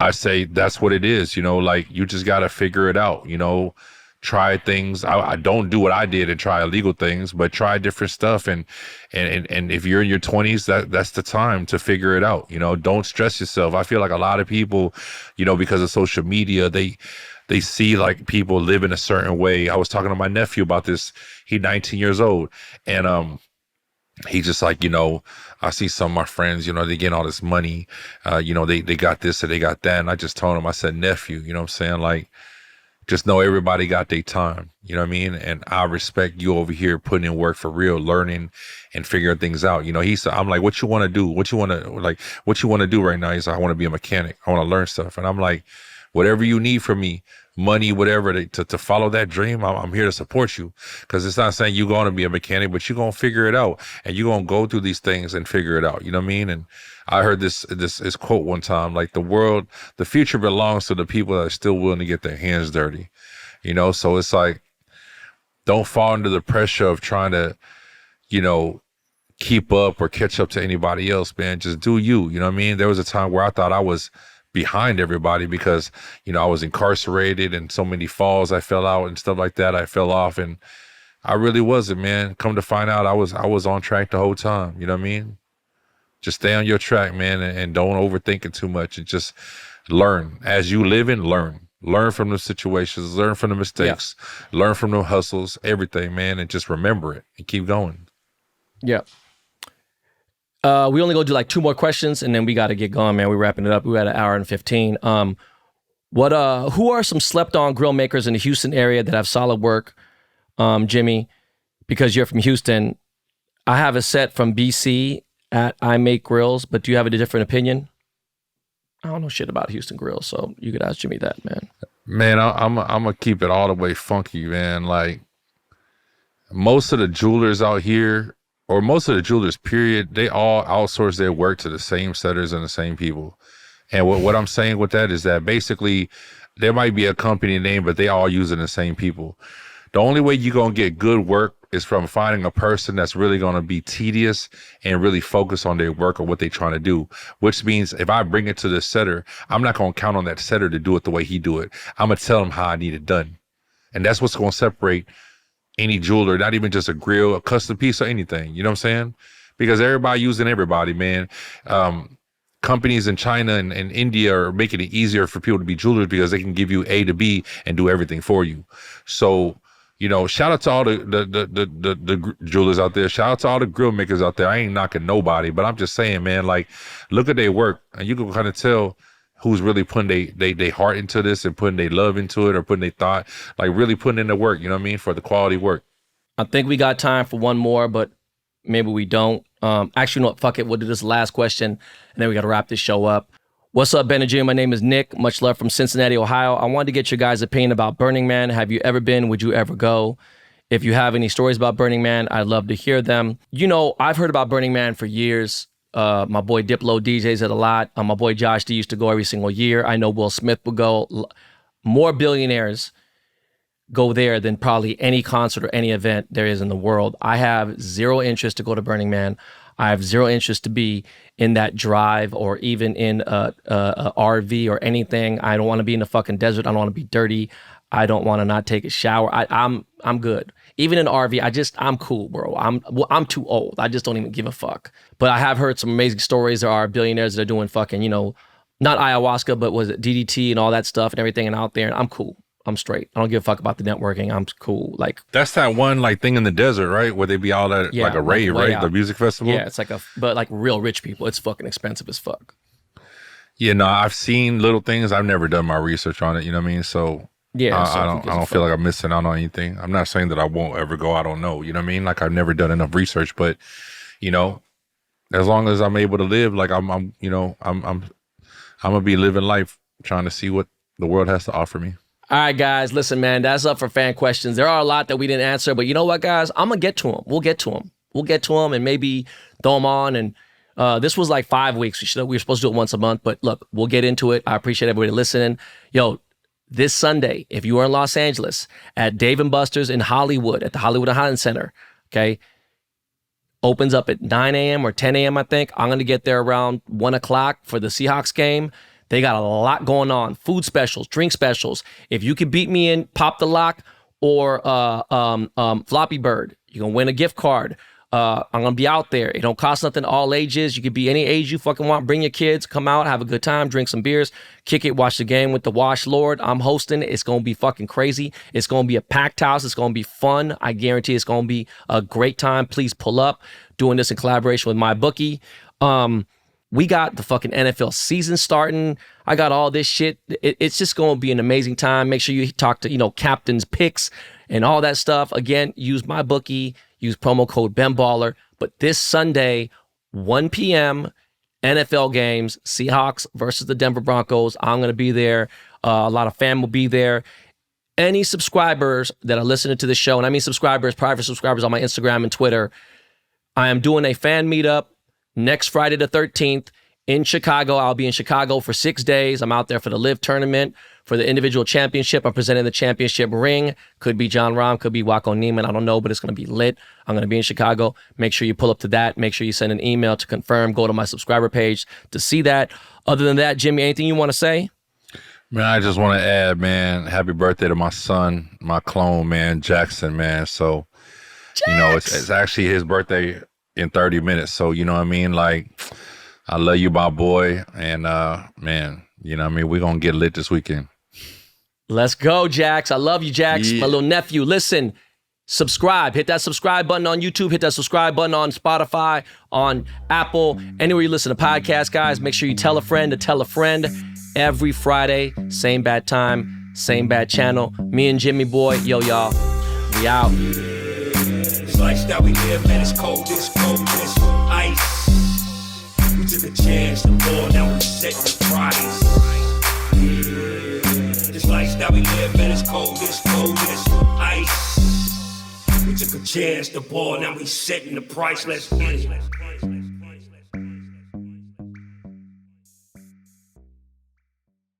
I say that's what it is, you know, like you just got to figure it out, you know, try things. I don't do what I did and try illegal things, but try different stuff. And if you're in your 20s, that's the time to figure it out. You know, don't stress yourself. I feel like a lot of people, you know, because of social media, they see like people live in a certain way. I was talking to my nephew about this. He's 19 years old. And he just like, you know, I see some of my friends, you know, they getting all this money. You know, they got this or they got that. And I just told him, I said, nephew, you know what I'm saying? Like, just know everybody got their time. You know what I mean? And I respect you over here putting in work for real, learning and figuring things out. You know, he said, I'm like, what you want to do? What you want to do right now? He's like, I want to be a mechanic. I want to learn stuff. And I'm like, whatever you need from me, money, whatever, to follow that dream, I'm here to support you. Because it's not saying you're going to be a mechanic, but you're going to figure it out. And you're going to go through these things and figure it out. You know what I mean? And I heard this quote one time, like the future belongs to the people that are still willing to get their hands dirty. You know? So it's like, don't fall under the pressure of trying to, you know, keep up or catch up to anybody else, man. Just do you. You know what I mean? There was a time where I thought I was behind everybody because, you know, I was incarcerated and so many falls I fell out and stuff like that. I fell off and I really wasn't, man. Come to find out I was on track the whole time. You know what I mean? Just stay on your track, man, and don't overthink it too much and just learn. As you live and learn. Learn from the situations, learn from the mistakes, learn from the hustles, everything, man, and just remember it and keep going. Yeah. We only go do like 2 more questions and then we got to get going, man. We're wrapping it up. We're at 1 hour and 15. Who are some slept on grill makers in the Houston area that have solid work? Jimmy, because you're from Houston, I have a set from BC at I Make Grills, but do you have a different opinion? I don't know shit about Houston grills, so you could ask Jimmy that, man. Man, I'm gonna keep it all the way funky, man. Like most of the jewelers out here, or most of the jewelers, period, they all outsource their work to the same setters and the same people. And what I'm saying with that is that basically there might be a company name, but they all using the same people. The only way you're going to get good work is from finding a person that's really going to be tedious and really focus on their work or what they're trying to do, which means if I bring it to the setter, I'm not going to count on that setter to do it the way he do it. I'm going to tell him how I need it done. And that's what's going to separate any jeweler, not even just a grill, a custom piece or anything. You know what I'm saying? Because everybody using everybody, man. Companies in China and India are making it easier for people to be jewelers because they can give you A to B and do everything for you. So, you know, shout out to all the jewelers out there. Shout out to all the grill makers out there. I ain't knocking nobody, but I'm just saying, man, like, look at their work and you can kind of tell who's really putting they heart into this and putting their love into it or putting their thought, like really putting in the work, you know what I mean, for the quality work. I think we got time for one more, but maybe we don't. Actually, no, fuck it. We'll do this last question, and then we got to wrap this show up. What's up, Ben and Jim? My name is Nick. Much love from Cincinnati, Ohio. I wanted to get your guys' opinion about Burning Man. Have you ever been? Would you ever go? If you have any stories about Burning Man, I'd love to hear them. You know, I've heard about Burning Man for years. My boy Diplo DJs it a lot. My boy Josh D used to go every single year. I know Will Smith would go. More billionaires go there than probably any concert or any event there is in the world. I have zero interest to go to Burning Man. I have zero interest to be in that drive or even in a RV or anything. I don't want to be in the fucking desert. I don't want to be dirty. I don't want to not take a shower. I'm good. Even in RV, I'm cool, bro. I'm too old. I just don't even give a fuck. But I have heard some amazing stories. There are billionaires that are doing fucking, you know, not ayahuasca, but was it DDT and all that stuff and everything and out there. And I'm cool. I'm straight. I don't give a fuck about the networking. I'm cool. Like, that's that one like thing in the desert, right? Where they be all that like a rave, right? The music festival. Yeah, it's like but like real rich people. It's fucking expensive as fuck. Yeah, no, I've seen little things. I've never done my research on it. You know what I mean? So yeah, I don't feel like I'm missing out on anything. I'm not saying that I won't ever go. I don't know. You know what I mean? Like, I've never done enough research, but you know, as long as I'm able to live, like I'm gonna be living life, trying to see what the world has to offer me. All right, guys, listen, man, that's up for fan questions. There are a lot that we didn't answer, but you know what, guys? I'm going to get to them. We'll get to them and maybe throw them on. And this was like 5 weeks. We were supposed to do it once a month, but look, we'll get into it. I appreciate everybody listening. Yo, this Sunday, if you are in Los Angeles at Dave & Buster's in Hollywood, at the Hollywood and Highland Center, okay, opens up at 9 a.m. or 10 a.m., I think. I'm going to get there around 1 o'clock for the Seahawks game. They got a lot going on. Food specials, drink specials. If you can beat me in Pop the Lock or Floppy Bird, you can win a gift card. I'm going to be out there. It don't cost nothing, all ages. You could be any age you fucking want. Bring your kids, come out, have a good time, drink some beers, kick it, watch the game with the Wash Lord. I'm hosting it. It's going to be fucking crazy. It's going to be a packed house. It's going to be fun. I guarantee it's going to be a great time. Please pull up. Doing this in collaboration with MyBookie. We got the fucking NFL season starting. I got all this shit. It's just going to be an amazing time. Make sure you talk to, you know, captain's picks and all that stuff. Again, use MyBookie, use promo code BENBALLER. But this Sunday, 1 p.m., NFL games, Seahawks versus the Denver Broncos. I'm going to be there. A lot of fam will be there. Any subscribers that are listening to the show, and I mean subscribers, private subscribers on my Instagram and Twitter, I am doing a fan meetup next Friday the 13th in Chicago. I'll be in Chicago for 6 days. I'm out there for the Live tournament, for the individual championship. I'm presenting the championship ring. Could be John Rahm, could be Wacko Neiman. I don't know, but it's going to be lit. I'm going to be in Chicago. Make sure you pull up to that. Make sure you send an email to confirm. Go to my subscriber page to see that. Other than that, Jimmy, anything you want to say? Man, I just want to add, man, happy birthday to my son, my clone, man, Jackson, man. So, you know, it's actually his birthday in 30 minutes. So, you know what I mean? Like, I love you, my boy. And, man, you know what I mean? We're going to get lit this weekend. Let's go, Jax. I love you, Jax. Yeah. My little nephew. Listen, subscribe. Hit that subscribe button on YouTube. Hit that subscribe button on Spotify, on Apple, anywhere you listen to podcasts, guys. Make sure you tell a friend to tell a friend. Every Friday, same bad time, same bad channel. Me and JimmyBoi. Yo, y'all. We out. This lifestyle we live, man, it's cold, it's ice. We took a chance, the ball, now we set the price. This lifestyle we live, man, it's cold, it's ice. We took a chance, the ball, now we setting the price. Let's get it.